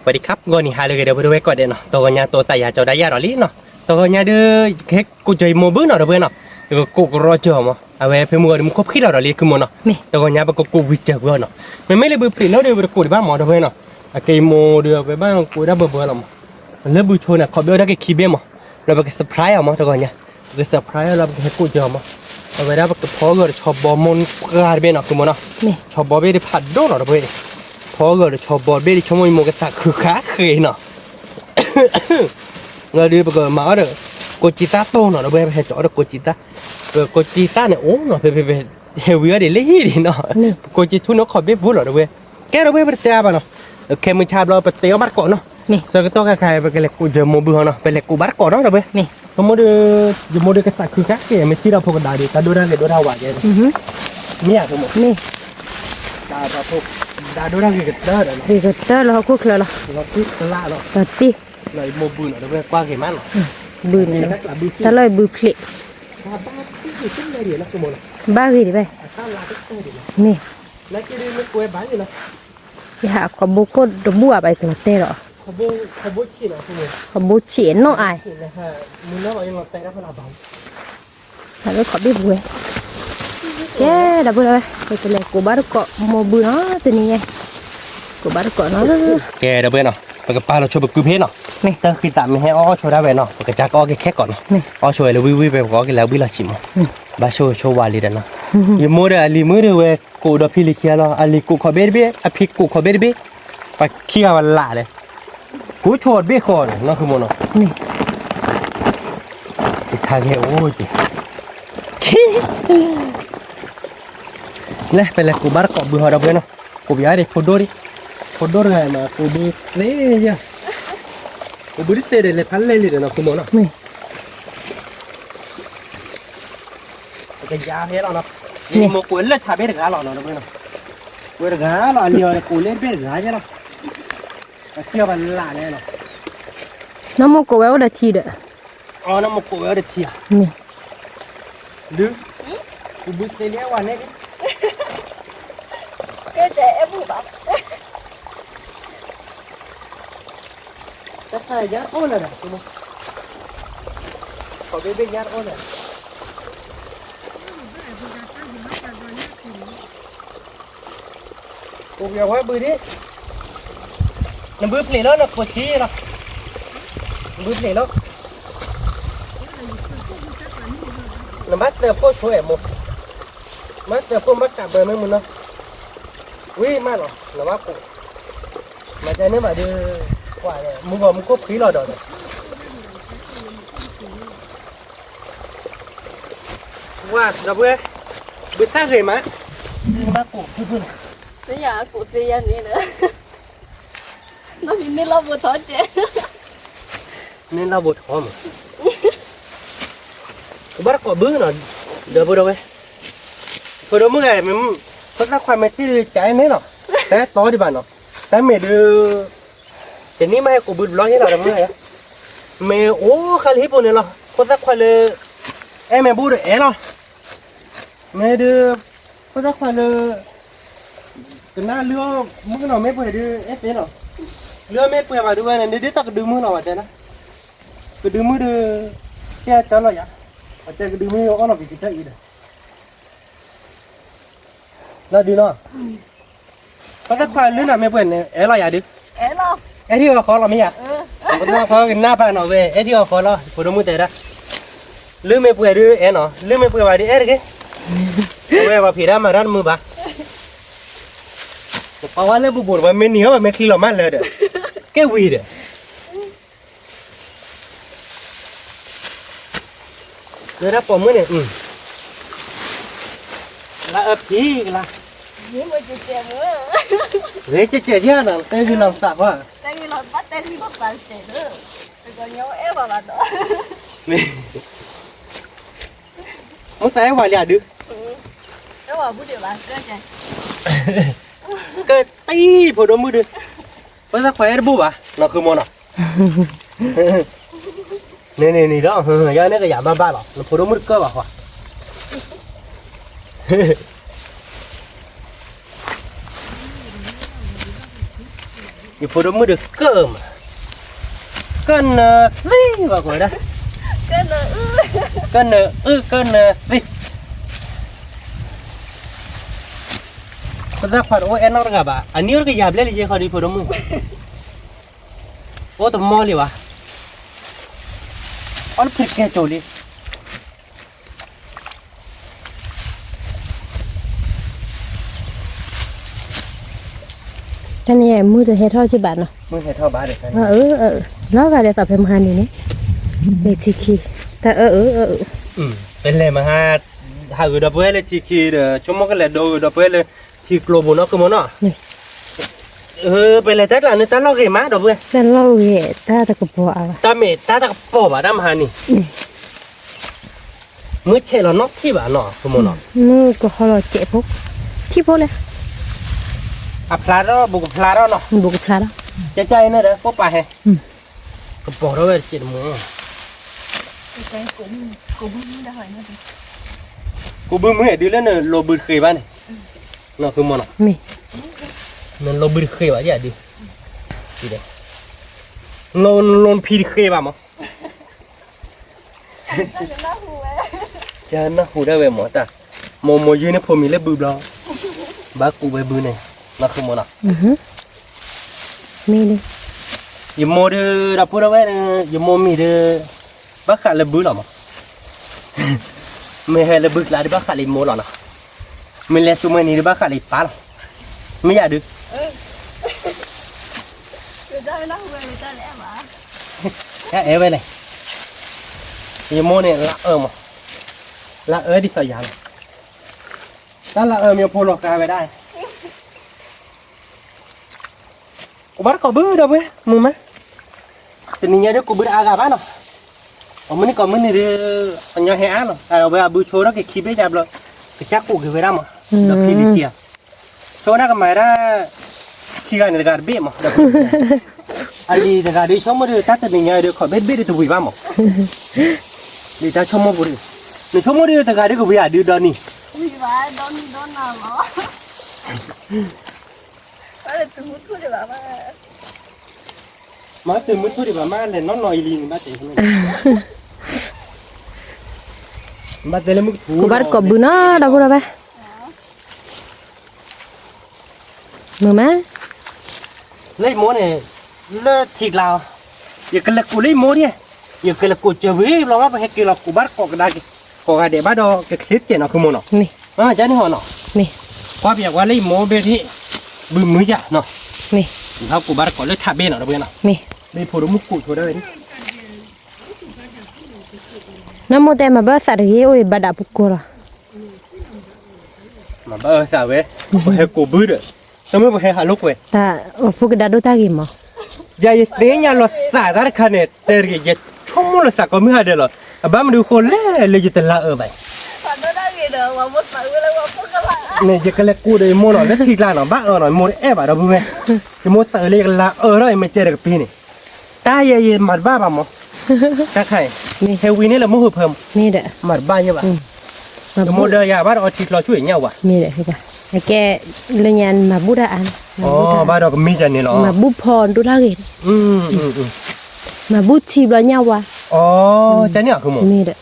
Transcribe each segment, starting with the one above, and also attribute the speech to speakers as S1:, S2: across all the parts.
S1: สวัสดีครับงอนี่หาเลยเดี๋ยวไปดูไว้ก่อนเดี๋ยวเนาะตัวเนี้ยตัวแต่ยาเจ้าได้ยาหรอลิเนาะตัวเนี้ยเด้อเค้กกูจะโมบึ้งเนาะเดี๋ยวเพื่อนเนาะเดี๋ยวกูรอเจอมั้งเอาไว้เพื่อนมึงมึงคบคิดเราหรอลิคือมั้งเนาะตัวเนี้ยเป็นกูวิจัยกูเนาะมันไม่เลยบุปผาแล้วเดี๋ยวไปกูที่บ้านหมอเดี๋ยวเพื่อนเนาะไอ้เกมโมเดี๋ยวไปบ้านกูได้เบื่อแล้วมั้งแล้วบุชนอ่ะขอเบี้ยได้แค่คีเบ้มั้งเราไปเซอร์ไพรส์เอามั้งตัวเนี้ยไปเซอร์ไพรส์เราไปให้กูเจอมั้งเอาไว้ได้ไปพอเกิดชอบบอมอนการเบ้เนาะคือมั้งเนาะชอบบอเบ้ได้ผัดโดนเนาะเดี๋ยวเพื่อนพอเกิดชอบบอเบ้ที่ชมวยโมกตาคือขาเคยเนาะเงาดีปกติมาเด้อโกจิตาโตเนาะเราไปให้จอดโกจิตาโกจิตาเนี่ยโอ้เนาะไปเฮวิอาเดลี่ดิเนาะโกจิทุนเขาเบี้ยบุหรี่เราไปแกเราไปเตะบ้านเนาะแค่มือชาบเราไปเตะบาร์ก่อนเนาะสักตัวใครไปเล็กกูจะโมบิลเนาะไปเล็กกูบาร์ก่อนเนาะเราไปสมมติจะโมเดลกษัตริย์คือแค่ไม่ที่เราพกดาดีแต่ดูได้เลยดูได้ว่าเนี่ยเนี่ยสมมตินี่ดาเราพกดาดูได้กี่กระเตอร์เลย
S2: กี่กระเตอร์เราคุกเลยล่ะ
S1: เราคุกตะล่าเนาะ
S2: ตัดตี
S1: เลยโมบืนเราไปกว้างเห็นมั้ยเนาะ
S2: บืนเลยถ้าเลยบืนเพลย์บ้ากี่ดิไปนี่
S1: แล้วกี่ดิมันกล้วยบ้านอยู่เนาะ
S2: ที่หาขบุกก็ดบัวไปถึงเตะหรอ
S1: ขบุกขี้เนาะคุณมึง
S2: ขบุกเฉียนเนาะไอ้
S1: มึงเนาะยังเราเตะได้พลังบ้าง
S2: ถ้าเลยขอบี้บัวแกดับเบิ้ลเลยไปกันเลยกูบ้านก็โมบืนเนาะตัวนี้ไงกูบ้านก็เนาะ
S1: แกดับเบิ้ลเนาะปกติป้าเราชอบกูเพชรเนาะตั้งคือตามไม่ให้อ้อช่วยได้เนาะปกติจักอ้อแค่ก่อนเนาะอ้อช่วยแล้ววิวไปก็แล้ววิลาชิมบ้าช่วยวาลีเนาะยี่มือเดียวลีมือเดียวเว้ยกูดอพิลิเคียร์เนาะอลีกูขอเบ็ดเบ้อพิกกูขอเบ็ดเบ้ไปเคี่ยววันละเลยกูชดเบ้ก่อนเนาะคือมันเนาะนี่ทางเหี้ยโอ้ยเลยไปเลยกูบาร์กอบบุหรี่ดับเบิ้ลเนาะกูย้ายเด็กโคดอร์ไงมากูดูเลยจ้ะกูบริสุทธิ์เลยทันเลยเลยนะคุณหมอเนาะก็ยาเฮ้ยเราเนาะนี่มึงกูเล่นท่าเบ็ดกาหล่อเนาะเพื่อนเนาะเบ็ดกาหล่อเลี้ยวกูเล่นเบ็ดกาใช่เนาะเที่ยววันละเนี่ยเนาะ
S2: น้ำมันก็เวลาทีเด้อ
S1: อ๋อน้ำมันกูเวลาทีอ่ะ
S2: นี่
S1: ดูกูบริสุทธิ์เนี่ยวันนี้
S3: cái trẻ em bù bắp
S1: tất cả giá ôn rồi đúng không có bên giá ôn rồi cô giờ quá bự đi nó bự này nó có chí rồi bự này nó bắt được cô số em một bắt được cô bắt cả bờ mấy mình đâu quý mà nó bắt cụ mà cho nếu mà đưa quả này mua vào mua cốp khí lò đỏ này wow đọc ghê bữa khác gì mà bắt cụ cứ
S3: bây giờ cụ tiền gì nữa nó bị nên lau bột thỏ trẻ
S1: nên lau bột thỏ mà bắt quả bứ nó được vô đâu ấy vừa đâu mới ngày mình có ra khoai mày chỉ trái mấy nọ té to đi bạn nọ té mày đưa cái ní mày của bự lo thế nào được mày mày ố khai hết bọn này lo có ra khoai le em mày bu được é lo mày đưa có ra khoai le cái na lừa mức nào mấy bữa đưa ép thế nọ lừa mấy bữa mà đưa này đưa tao đưa mức nào vậy thế nè cái đưa mức đưa cái cho nó vậy ở trên cái đưa mức nó bị cái gì đấy nó đi nó có rất khoai lứa nào mấy bữa này é lo vậy đi
S3: é lo
S1: é thì khó làm mấy à có nó khó cái na bàn nó về é thì khó lo phụ đồ mua tệ đó lứa mấy bữa đưa é nó lứa mấy bữa vào đi é được cái về vào phía đó mà ra mưa bạc bảoว่าเรื่องบุบว่าไม่เหนียวแบบไม่คลีหล่อมากเลยเด้อแกวีเด้อเดี๋ยวถ้าปมมือเนี่ยละพี่กันละ
S3: những người chị trẻ nữa
S1: vậy chị trẻ chứ nào tay gì làm sạp à
S3: tay gì làm bắt tay gì bắt bạn trẻ nữa rồi còn nhau ép vào bạn đó
S1: ông say hoài liền được
S3: nếu mà bữa điều bạn cơ chạy
S1: cái tay phụ đồมือđược bây giờ khỏe bù à nóคือmón nào nè đó giờ này cái giảm ba rồi nó phụ đồมือcơ bảo อยู่พอดมือเดือเกิมกันสิว่าก่อนนะ
S3: cái nợ
S1: กันกันสิก็ได้ความโอ้เอ็นนอกกับอ่ะอันนี้เราก็ยาบเล่นเลยเขาดีพอดมือโอ้ตัวมอเลยวะอันผิดแค่โจลี
S2: ท่านนี่มือจะเฮ็ดเท่าชิบาทเนาะ
S1: มึงเห็นเท่าบ้านเด็กกัน
S2: แล้วก็เดี๋ยวต่อไปมาหันอยู่นี่เด็กชิคีแต่
S1: เป็นเลยมาฮะหาอุดมเวลที่คีเดชั่วโมงกันเลยดูอุดมเวลที่กลัวบุญก็มันเนาะเป็นเลยแต่ละนี่ตาเราเกี่ยมาดอกเว้ย
S2: แต่เราเห็นตาก็พออ่ะ
S1: ตาเมตาตะปอบอ่ะดำฮานี่มื้อเชลนอกที่บ้านเนาะคือมันเนาะ
S2: มือก็เขาเราเจ็บพวกที่พวกเลย
S1: อ่ะพลาดแล้วบุกพลาดแล้วเนาะ
S2: บุกพลาดแล้ว
S1: ใจนะเด้อพวกไปให้ก็ปอกแล้วเว้ยเจ็ดมือ
S3: cái cũng đã hỏi nữa
S1: กูบึ้มเห็นดีแล้วเนอะโลบึ้เคยบ้านนี่เนาะคือมันเนาะ
S2: มี
S1: นั่นโลบึ้เคยบ้านอย่าดีดีเด้โลนพีเคยบ้านมั้ง
S3: nó hùa
S1: จะน่าหูได้เว้ยหมอตาโมยืนเนี่ยผมมีเล็บบึ้บแล้วบ้ากูไปบึ้เนี่ยน่าคือมันเนาะ
S2: มีเลย
S1: ยมอเดอรับพูดเอาไว้นะยมอมีเดอบ้าขาเล็บบึ้หรอมั้งไม่ให้เล็บบึ้ลาดิบ้าขาเล็บโมหรอนะไม่เล่นสุมานี่ดิบ้าขาเล็บปลาหรอไม่อยากดึก
S3: người ta nó hùa người ta lẽ mà
S1: แค่ไว้เลยยมอเนี่ยละมั้งละดิสยามถ้าละมีโพลกาไปได้กูบ้าก็บึ้เด้อเว้ยมึงมั้ยแต่นี่เนี่ยเดี๋ยวกูบึ้อากาบ้านเนาะมันนี่ก็มันนี่เดี๋ยวอันยังให้อ่านเนาะแต่เอาไปบึ้โชว์แล้วก็คีบได้จับเลยก็จักกูเก็บไว้ได้มั้งแล้วคีบดีเกียร์โชว์นั่นก็หมายได้ขี้กันในการเบี้ยมั้งอันนี้ในการที่ชอบมาดูตัดแต่เนี่ยเดี๋ยวขอเบ็ดเบ็ดตัววิ่งบ้างมั้งนี่ตาชอบมาบุรีนี่ชอบมาดูแต่การที่กูวิ่งดูดอนนี่
S3: vì vậy đón nào mà phải là từ hút thuốc để bảo mà
S1: มาตื่นมืดพูดดีกว่ามาเลยน้องหน่อยลีนมาเจ๋งเลยมาเตะเลยมึงถู
S2: กูบ้านกบบุญนะเราพูดอะไรมือมา
S1: เลยโมเนี่ยเลิกทิ้งเราอย่ากันละกูเลยโมเนี่ยอย่ากันละกูเจอวิ่งลองว่าไปให้กินเรากูบ้านกอกระดาษกอกระเดบ้าดอกระคิดเจนเอาคือโมเนาะ
S2: มี
S1: จ้านี่หัวเนาะ
S2: มี
S1: ว่าเบียกว่าเลยโมเบที่บึ้มมือจ้ะเนาะ
S2: มี
S1: เขากูบ้านกอกเลยทับเบนเนาะเราเบนเนาะ
S2: มี
S1: เลยพูดมุกกูชัวร์ได้เลย
S2: น้ำโมแต่มาบ้าสัตว์เหี้ยโอ้ยบาดาปุกโกระ
S1: มาบ้าสาวเว้ยไปให้กูบึ้ดอ่ะต้องไม่ไปให้หาลูกเว้ย
S2: ตาปุกดาดูตากิมอ่ะ
S1: ยายเตี้ยนเราสาดารคันเนี่ยแต่เรียกชั่วโมงละสักก็ไม่หาเดียวหรอกบ้ามาดูคนเล่เลยจะตละไป
S3: phải nó đang gì đâu mà một tự là một phút các bạn
S1: เนี่ยจะกันเลยกูเลยโมหน่อยแล้วทีกลางหน่อยบ้าหน่อยโมได้แอบอ่ะเราพูดไหมจะโมเตอร์เลยกันละเราไม่เจอกับปีนี่ตายยัยมัดบ้าป่ะมั้งตาใครเฮวีนี่เราโมหือเพิ่ม
S2: มีเด้อ
S1: มัดบ้าเยอะป่ะโมเดียบ้าเราทีเราช่วยเงี้ยวะ
S2: มีเด้อพี่ตาไอ้แกเรียนมาบูดาอัน
S1: อ๋อบ้าเราก็มีจันนี่หรอ
S2: มาบุพรดูตากินมาบุชีบล้เงาวะ
S1: อ๋อจันเนี่ยคือโม
S2: มีเด้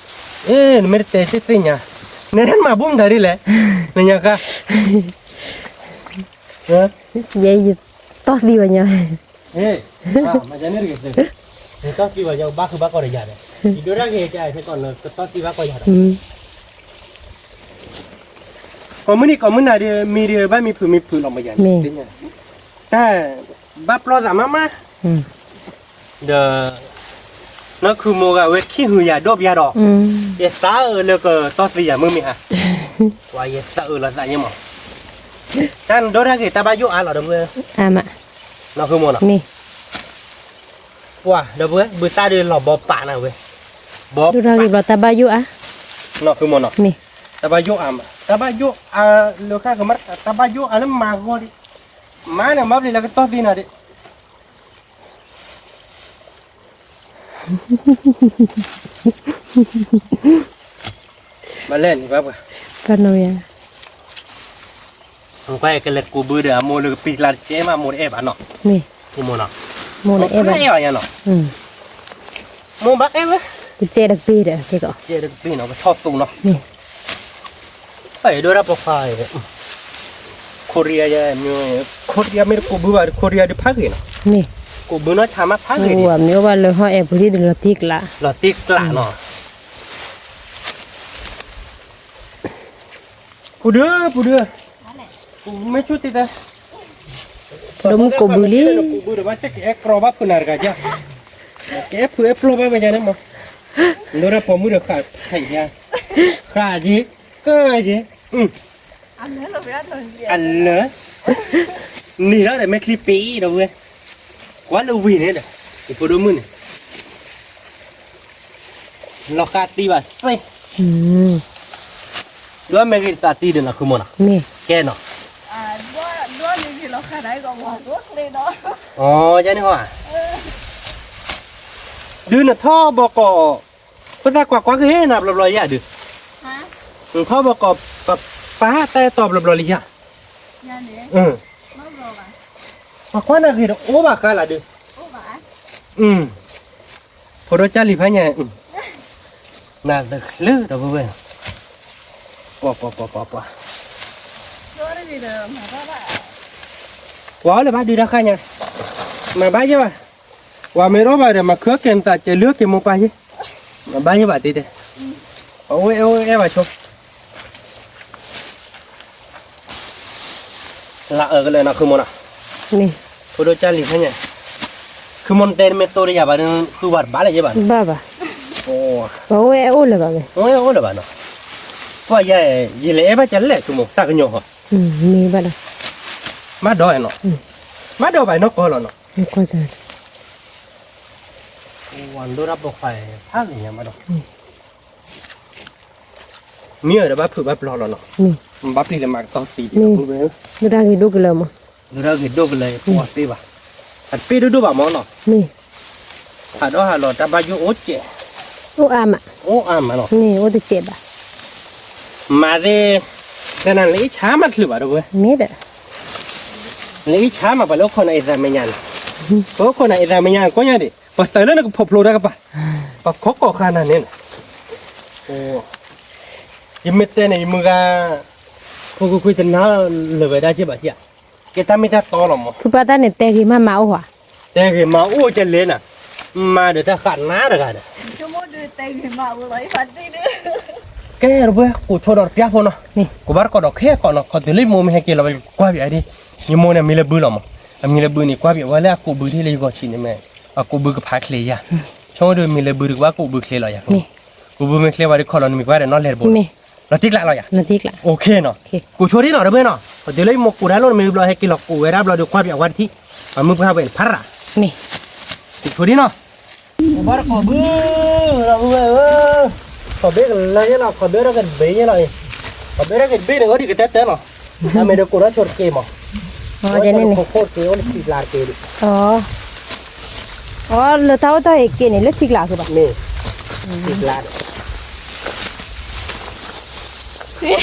S2: อ
S1: ไม่ได้เตะสิ่งเนี่ยเนี่ยท่านมาบุ้มได้ดิแหละเนี่ยค่ะ
S2: ยัยต่อดีวะเนี่ย
S1: มาจากนี่เลยเนี่ยต้องกี่วันยังบ้าคือบ้าก็ได้ยาเลยอีกด้วยนะเฮ้ยใจใช่ก่อนเลยก็ต้องกี่บ้าก็ยาเลยก็มื้อนี้ก็มื้อไหนเดียวมีเดียวบ้านมีผืนออกมาอย่างนี้แต่บ้าปลอดสามารถมาเดี๋ยวนั่นคือโมกะเวทขี้หือยาดบยาดอกเยสาแล้วก็ต้องสี่อย่างมึงมีฮะว่าเยสาแล้วใส่ยังมั้งท่านโดนอะไรตาบ้ายุอ่ะหรอเดี๋ยวเว้ย
S2: อ่ะมา
S1: นั่นคือโมนะ
S2: มี
S1: ว้าเดี๋ยวเว้ยบื้อตาเดี๋ยวหล่อบอป่านะเว้ยบอ
S2: ดูตากิบตาบายุอ่ะ
S1: นั่นคือโมนะ
S2: มี
S1: ตาบ้ายุอ่ะตาบ้ายุอ่ะลูกค้าก็มาตาบ้ายุอ่ะแล้วมาก็ดิมาเนี่ยมาเลยแล้วก็ต้องดีนะดิมาเล่นครับ
S2: ปานอยอ่ะ
S1: ผมไปกันเลยกูบื้อเดี๋ยวโมเลยปีกลาเจ๊มาโมเอฟอ่ะเนาะ
S2: มี
S1: กูมัวเนาะ
S2: โมนะเอ
S1: ไม่
S2: บะ
S1: เอาอย่างเนาะมัวบักเอ้วะ
S2: กูเจดักปีเด้อที่ก็
S1: เจ๊เด็กปีเนาะก็ชอบตู้เนาะ
S2: นี่
S1: ไปด้วยรับพายโคเรียยังมีโคเรียไม่กูบัวโคเรียดิพักเนาะ
S2: นี่
S1: กูบัวน่าชามาพักเลย
S2: กูว่ามีว่าเลยห่อแอบที่เดือดติกละ
S1: เราติกละเนาะกูเด้อกูไม่ช่วยติดอ่ะ
S2: ดมกูบุลี
S1: กูบุรีว่าจะแกะกรอบคุณอะไรกันจ้ะแกะเพื่อปลุกไปยังไงมั้งโดนผมมือเดือดขาดไข่ยาขาดจีก็จี
S3: อันนี้เราไปอัดหนึ่งเดียว
S1: อันเนอะนี่แล้วแต่ไม่คลิปปีเด้อเว้ยกว่าเราวิ่งเนี่ยเด้ออีกคนดูมือเนี่ยเราขาดตีว่าเซ่ ด้วยไม่กินตาตีเดินละคือมันอ่ะ
S2: นี่
S1: แกเนาะ
S3: ด้วยนี่ที่เราขายได้ก็หมดรถเลยเนาะ
S1: อ๋อใช่นี่ฮะดูน่ะท่อบอกก็ภาษากว่าคือเฮ้นับลอยๆอ่ะดู
S3: ฮะ
S1: ท่อบอกก็ป้าแต่ตอบลอยๆอ่ะ
S3: ยันนี้
S1: อืม
S3: น้องรอป่ะ
S1: มาคว้าน่ะคือโอ้บากาล่ะดู
S3: โอ้ป่ะ
S1: พอเราจะรีบให้เนี่ยน่าจะลือเด้อเว้ยปอ
S3: ด้วยนี่เดิมหาก็ได้
S1: ว้าวเลยบ้าดูราคาเนี่ยมาบ้าใช่ป่ะว่าไม่รู้ว่าเดี๋ยวมาเครือเกินแต่จะเลือกเก็บมุกไปใช่มาบ้าใช่ป่ะตีเด้โอ้ยมาชมละก็เลยนะคือมันอ่ะ
S2: นี่
S1: พอเราจะรีบให้เนี่ยคือมันเต็มเม็ดตัวเลยอย่าบ้านคือวัดบ้านเลยใช่ป่ะ
S2: บ้าบ่
S1: โอ้
S2: โอ้ยโอ้เลยบ่แม่
S1: โอ้เลยบ้านเนาะว่าใหญ่ยี่เล่บ้าจะเล่คือมันตากระยองเหรอ
S2: มีบ่ล่ะ
S1: มาดอยเนาะมาดอยไปนกก็แล้วเนาะ
S2: ก็จะ
S1: วันดูรับบอกไฟภาคอย่างมาดอกมีอะไรบ้างเผื่อบ้างรอแล้วเนาะ
S2: มี
S1: บ้าปีเลยมาต่อตีดีกูเลย
S2: ดูได้กี่ดูกันเลยมั้ง
S1: ดูเราเห็นดูไปเลยปวดปีบ่ะอัดปีดูบ่ะมองเนาะ
S2: นี่
S1: หาดอหาหลอดตาบายุโอเจ
S2: โอ้อามา
S1: โอ้อามาเนาะ
S2: นี่โอ้ตะเจ็บอ่ะ
S1: มาเร่นั่นเลยช้ามาหรือบ่ะดูเว้ย
S2: มีเด้อ
S1: เลยช้ามาไปแล้วคนไอ้ราเมียนโอ้คนไอ้ราเมียนก็ยังดิพอเสร็จแล้วก็พบโลได้กับป่ะปะคกก็ขนาดนี้โอ้ยังไม่เต้นไอ้มึงก็กูคุยแต่น้าเลยได้ใช่ป่ะเจ้าแกทำไม่ได้ต่อหรอกมั้ง
S2: คือป้าตาเนี่ยแต่กี่มาเมาหัว
S1: แต่คือมาอู้จะเล่นอ่ะมาเดี๋ยวจะขาดน้าเดี๋ยวกัน
S3: ชั่วโมงดูเต็มมาเลยพันตีนึง
S1: แกรู้ป่ะกูชอบดอกเปี้ยพอเนาะ
S2: นี่
S1: กูบ้านก็ดอกแค่ก่อนเนาะเขาจะเล่นโมไม่ให้กินเราไปกว่าแบบนี้ยี่โมเนี่ยมีระเบิดหรอมั้งมีระเบิดนี่กว่าแบบว่าแล้วกูบือที่เลยก็ชินใช่ไหมกูบือกับพักเลยอ่ะช่วงเดือนมีระเบิดว่ากูบือเคลียร์เลยอ่ะ
S2: นี่
S1: กูบือไม่เคลียร์ว่าเดี๋ยวคนเรามีว่าเดี๋ยวนอนเล่นบอล
S2: นี่
S1: เราติ๊กละเราอ่ะ
S2: นาทีละ
S1: โอเคเนาะกูช่วยที่หน่อยได้ไหมเนาะเขาจะเล่นโมกูได้เราไม่รู้ให้กินหรอกกูไว้รับเราดูกว่าแบบวันที่มึงพาเป็นพัดอ่ะ
S2: นี่
S1: กูช่วยที่เนาะกูบ้านขอบือเราขอเบรกอะไรเนาะขอเบรกเรากันเบย์เลยขอเบรกเรากันเบย์เนี่ยก็ดีกันเต้นเนาะถ้าไม่ได้กูน่าชดเกมอ่ะ
S2: อ๋อเดี๋ยวนี้นี่
S1: โคตรเกมว่าตีลาเกม
S2: อ๋อแล้วเท่าเท่าไอ้เกนี่เล็กสิกหลาคือป่ะ
S1: นี่ตีลา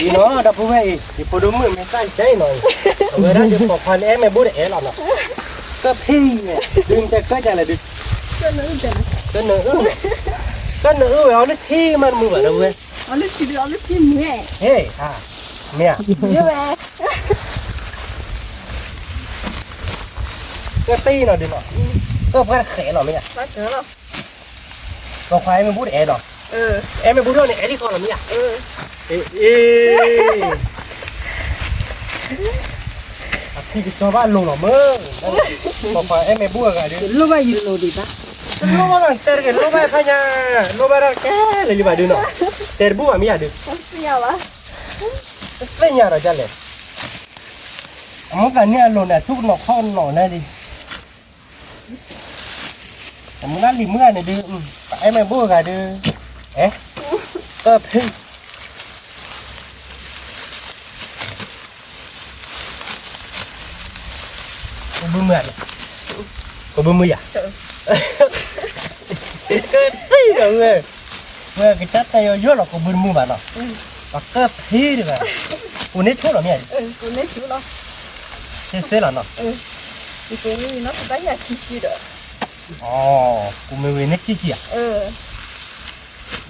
S1: อีเนาะดับเบิ้ลอีพอดูมือไม่ใส่ใจหน่อยเวลาจะปอกพันไม่บูดหรอกเนาะก็พี่เนี่ยดึงแต่ก็จะอะไรดึง
S3: ก็นึกแต่นะ
S1: ก็เนื้อเอาเลยที่มันมือแบบเว้ย
S3: เอาลูกทีเดียวลูกทีแม่
S1: เฮ้ยเนี่ย
S3: เยอะแม่
S1: ก็ตีหน่อยดิเนาะก็พัดแขนหน่อยไม่ใช่
S3: มาเจอแล้ว
S1: เราควายไม่บูดเนาะ ไม่บูดเนี่ยที่คอเราไม่ใช่พี่ก็ชอบบ้านลุงหรอมึงบอกว่าไม่บูดกันดิ
S2: รู้ว่าอยู่โลดีป่ะ
S1: lu mana terke lu bayar hanya lu bayar ke lagi badu no terbu mami ada
S3: เสียวะ
S1: senya raja le kamu kan ni alon na tuk no khon no na di kamu kan lima ni de ai mai bu ga de pe bu mưa có bu mưa à cái rồi người cái chất tay vô là có bún mua mà nó và cấp hi rồi mà cô nết chốt là mẹ
S3: กูไม่ชิวหรอก
S1: thế là nó
S3: ตัวนี้เนาะก็อยากขี้ๆเด้อ
S1: อ๋อกูไม่เว้นขี้ขี้อ่ะ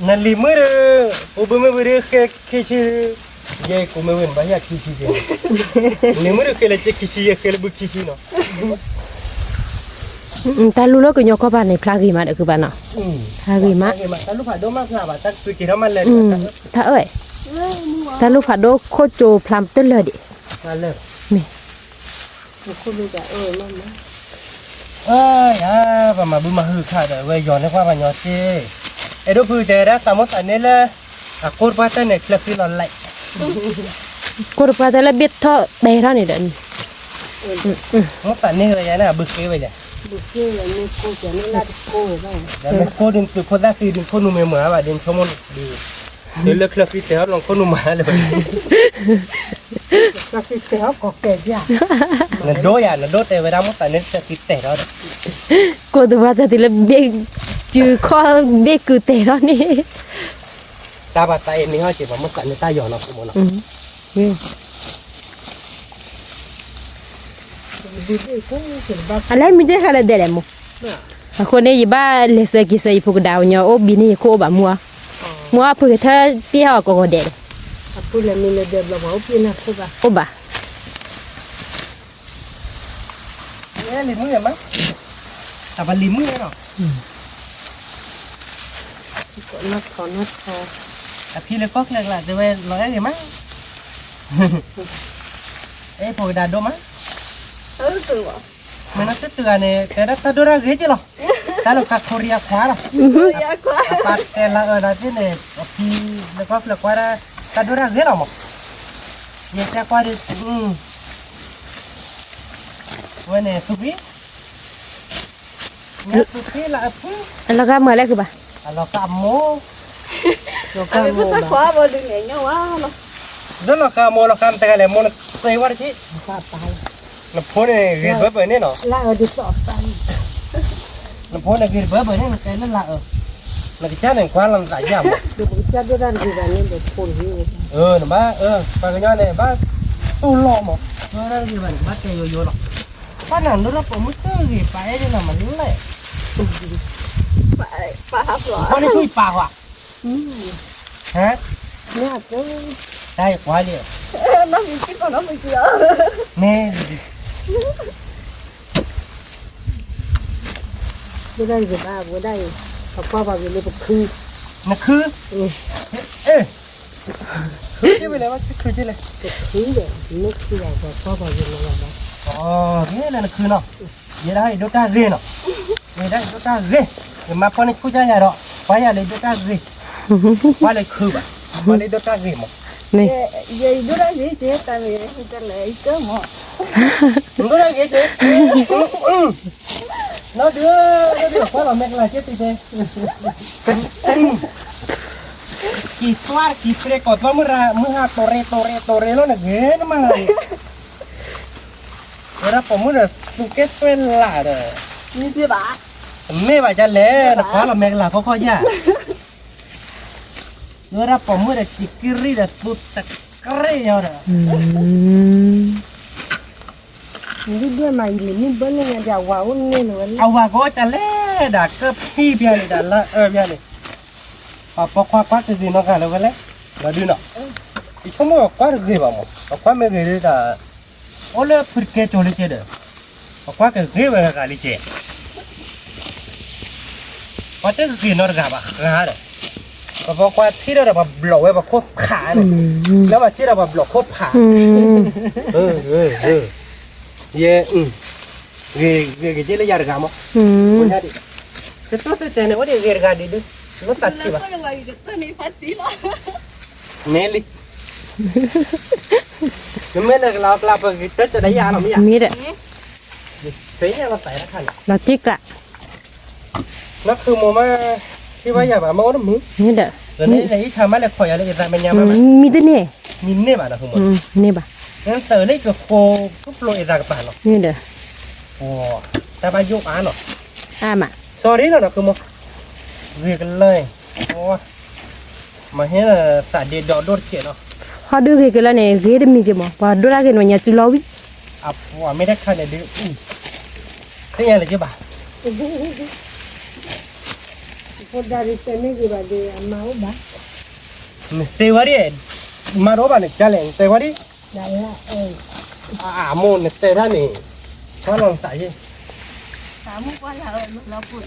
S1: นั่นลิมือกูไม่เว้นขี้ขี้เย่กูไม่เว้นบ้ายขี้ขี้เย่ลิมือเคเลยขี้ขี้เคเลยบุขี้ขี้เนาะ
S2: ta lu lo ko nyoko ba ne plagi ma de ku ba na plagi ma
S1: แต่ลูกผัดโดมากนะบ่ตักคือกี่เท่ามันเลย
S2: ta ơi ta lu pha do ko cho plam te le di
S1: นั่นเลย
S2: me
S3: คุณดูจ้ะนั่นนะ
S1: เอ้ยประมาณบุมาฮือข้าเดี๋ยวเว้ยย้อนในความมันย้อนสิไอ้ดูคือเจอแล้วสามวันนี้เลยอ่ะโคตรพัฒน์เนี่ยเคลียร์ฟิลอนไลท์
S2: ko pa ta le bit tho de ra ni de
S1: มันตอนนี้เลยนะบึกไปเลย
S3: บุกเก้เลยนี่โคจะนี่ลาดโคบ้าง
S1: แล้วมันโคดึงคือคนแรกคือดึงคนนุ่มเหมือนว่าดึงเขามันดีเดี๋ยวเลือกเคลียร์ฟิลเตอร์ลองคนนุ่มมาเลย
S3: ก็คือเสียก็แก่ยาก
S1: นั่นโดยนั่นโดแต่เวลามันตอนนี้จะติดแต่แล้ว
S2: ko do ba ta ti le be ju kho be ku te ra ni
S1: ตาบาดตาเอ็นนี่เขาเจ็บมันตอนนี้ตาหย่อนเนาะสมมติเนาะ
S2: ala mi de kala de le mo ko ne yi ba le se ki se pu da nya o bi ni ko ba mo mo pu ta pi ha ko de
S3: พูดแล้วมีเลยเดินเราบอกพี่นะใช่ป่ะ
S2: o ba
S1: เนี่ยลิมือมั้งแต่เป็นลิมือเนาะ
S3: นัดขอนัดคอ
S1: แต่พี่เลยก็เคลียร์ละจะไปร้อยอะไรมั้งเอ้พวกดาโดมั้ง
S3: คือวะ
S1: มันน่าจะเตือนเนี่ยแต่ถ้าดูแลเงี้ยจีหรอถ้าเราขัดโคเรียขวาหรอ
S3: อยากว่า
S1: ปัดแต่ละนั่นจีเนี่ยพี่แล้วก็เลยขวาถ้าดูแลเงี้ยหรอมั้งเนี่ยจะขวาดิวันนี้สุบีเนี่ยสุบีละปุ๊บ
S2: ala ga ma le ku ba
S1: เราก็โม
S3: อันนี้พูดสักขวาบ่ดึงอย่างเงี้ยวะเนาะ
S1: นั่นเราก็โมเราก็แต่กันเลยโมนใส่วันที่
S3: ป้าตาย
S1: เราพูดเนี่ยเรียนเบอร์เบอร์เนี่ยเนาะ
S3: ล่าเอาดิสอบตัน
S1: เราพูดเนี่ยเรียนเบอร์เบอร์เนี่ยมันแค่นั้นละเราจะจ้างหนึ่งคว้าลำสายยาม
S3: ดูบุกจัดด้วยด้านที่ด้านนี้เด็กคนหิว
S1: หนูบ้าไปกันย้อนเนี่ยบ้าตู้หล่อหมดนั่นคือแบบบ้าเตยโยหรอกบ้านหนังนู้นเราผมไม่เจอกี่ไปเนี่ยนะมันเลย
S3: ป้าฮับหรอ
S1: เขาได้ช่วยปากว่ะฮะ
S3: เนี่ยก็
S1: ได้คว้าเลย
S3: น้องมีกิ๊กก็น้องมีเกลือ
S1: เนี่ย
S3: ไม่ได้ก็ได้ไม่ได้เขาป้าบอกอยู่ในบุกคือ
S1: นั่นคือคือที่ไปเลยว่าคือที่เลย
S3: คือเด็กนึกที่ไหนก็ป้าบอกอยู่ในนั้น
S1: อ๋อนี่นั่นคือเนาะยังได้ดูตาเรียนเนาะยังได้ดูตาเรียนมาพอนี่คุยกันยังเนาะไปอะไรดูตาเรียนไปเลยคือแบบไปเลยดูตาเรียนมั้ง
S2: me
S3: ยัยดูได้สิเจ๊แต่ไม่จะเลยก็หมด
S1: ดูได้กี่เจ๊nó đưa có là mẹ là chết thì thế kỳ xoa kỳ pre cọt vào mưa ha tore nó là ghế nó mà rồiผมmuốn là tu kết quen lại rồi
S3: นี่สิบ้า
S1: mẹ bà cha lẽ là có là mẹ là có ya rồiผมmuốn là chỉ kiri là tu tak kiri nhau rồi
S3: นี่เบี้ยมาอยู่นี่เบิ้ลเนี่ยจะว้าวนี่หนู
S1: เอาว่าก็จะเล่ดักก็พี่เบียร์ดันละเบียร์นี่พอควักจะดีน้องกันแล้วกันเลยเราดูเนาะอีกชั่วโมงควักจะดีบ้างมั้งควักไม่ดีเลยแต่โอ้เล่ฝึกเกจโจลิเจเด้อควักจะดีไปกับลิเจควักจะดีน้องกันบ้างนะเด้อพอควักที่เราแบบบล็อกไว้แบบโคตรขาเนี่ยแล้วแบบที่เราแบบบล็อกโคตรขาเย่เกจเลยยาร์กามั้งคนนี้ดิKita tu cina awak dia gerga di tu, lu tak sih bah. Nelly. Kemudian kalau kelapa kita cedai ya nama ya.
S2: mi de
S1: Saya apa saya kan.
S2: la tik la
S1: นั่นคือโมมาที่ว่าอย่าแบบมาว่ามึง
S2: mi de
S1: แล้วนี่ทำอะไรข่อยอะไรจะเป็นยังไง
S2: mi de ne
S1: มินเนี่ยบ้านะคุณหมอ
S2: ne ba
S1: งั้นเต๋อเลยก็โคทุบโลอีรักบ้านเนาะ
S2: mi de
S1: โอ้แต่ไปยุกอ่านเนาะ
S2: ama
S1: sorry เนาะคุณหมอเรียกกันเลยโอ้มาเห็นสาเดียดโดดเจี๊ยเนาะ
S2: ha do ke la ne ge de mi je mo pa do la ke no nya tu lo wi
S1: อ่ะว่าไม่ได้คันเนี่ยดิ thế nhà là chứ bà
S2: Một dari tene di bade mau ba.
S1: xe quá đi mà đó bà này cha lẹn xe quá đi
S2: Dai la
S1: môn này xe ra này quá lòng tại gì
S3: Kamu quá là nó buồn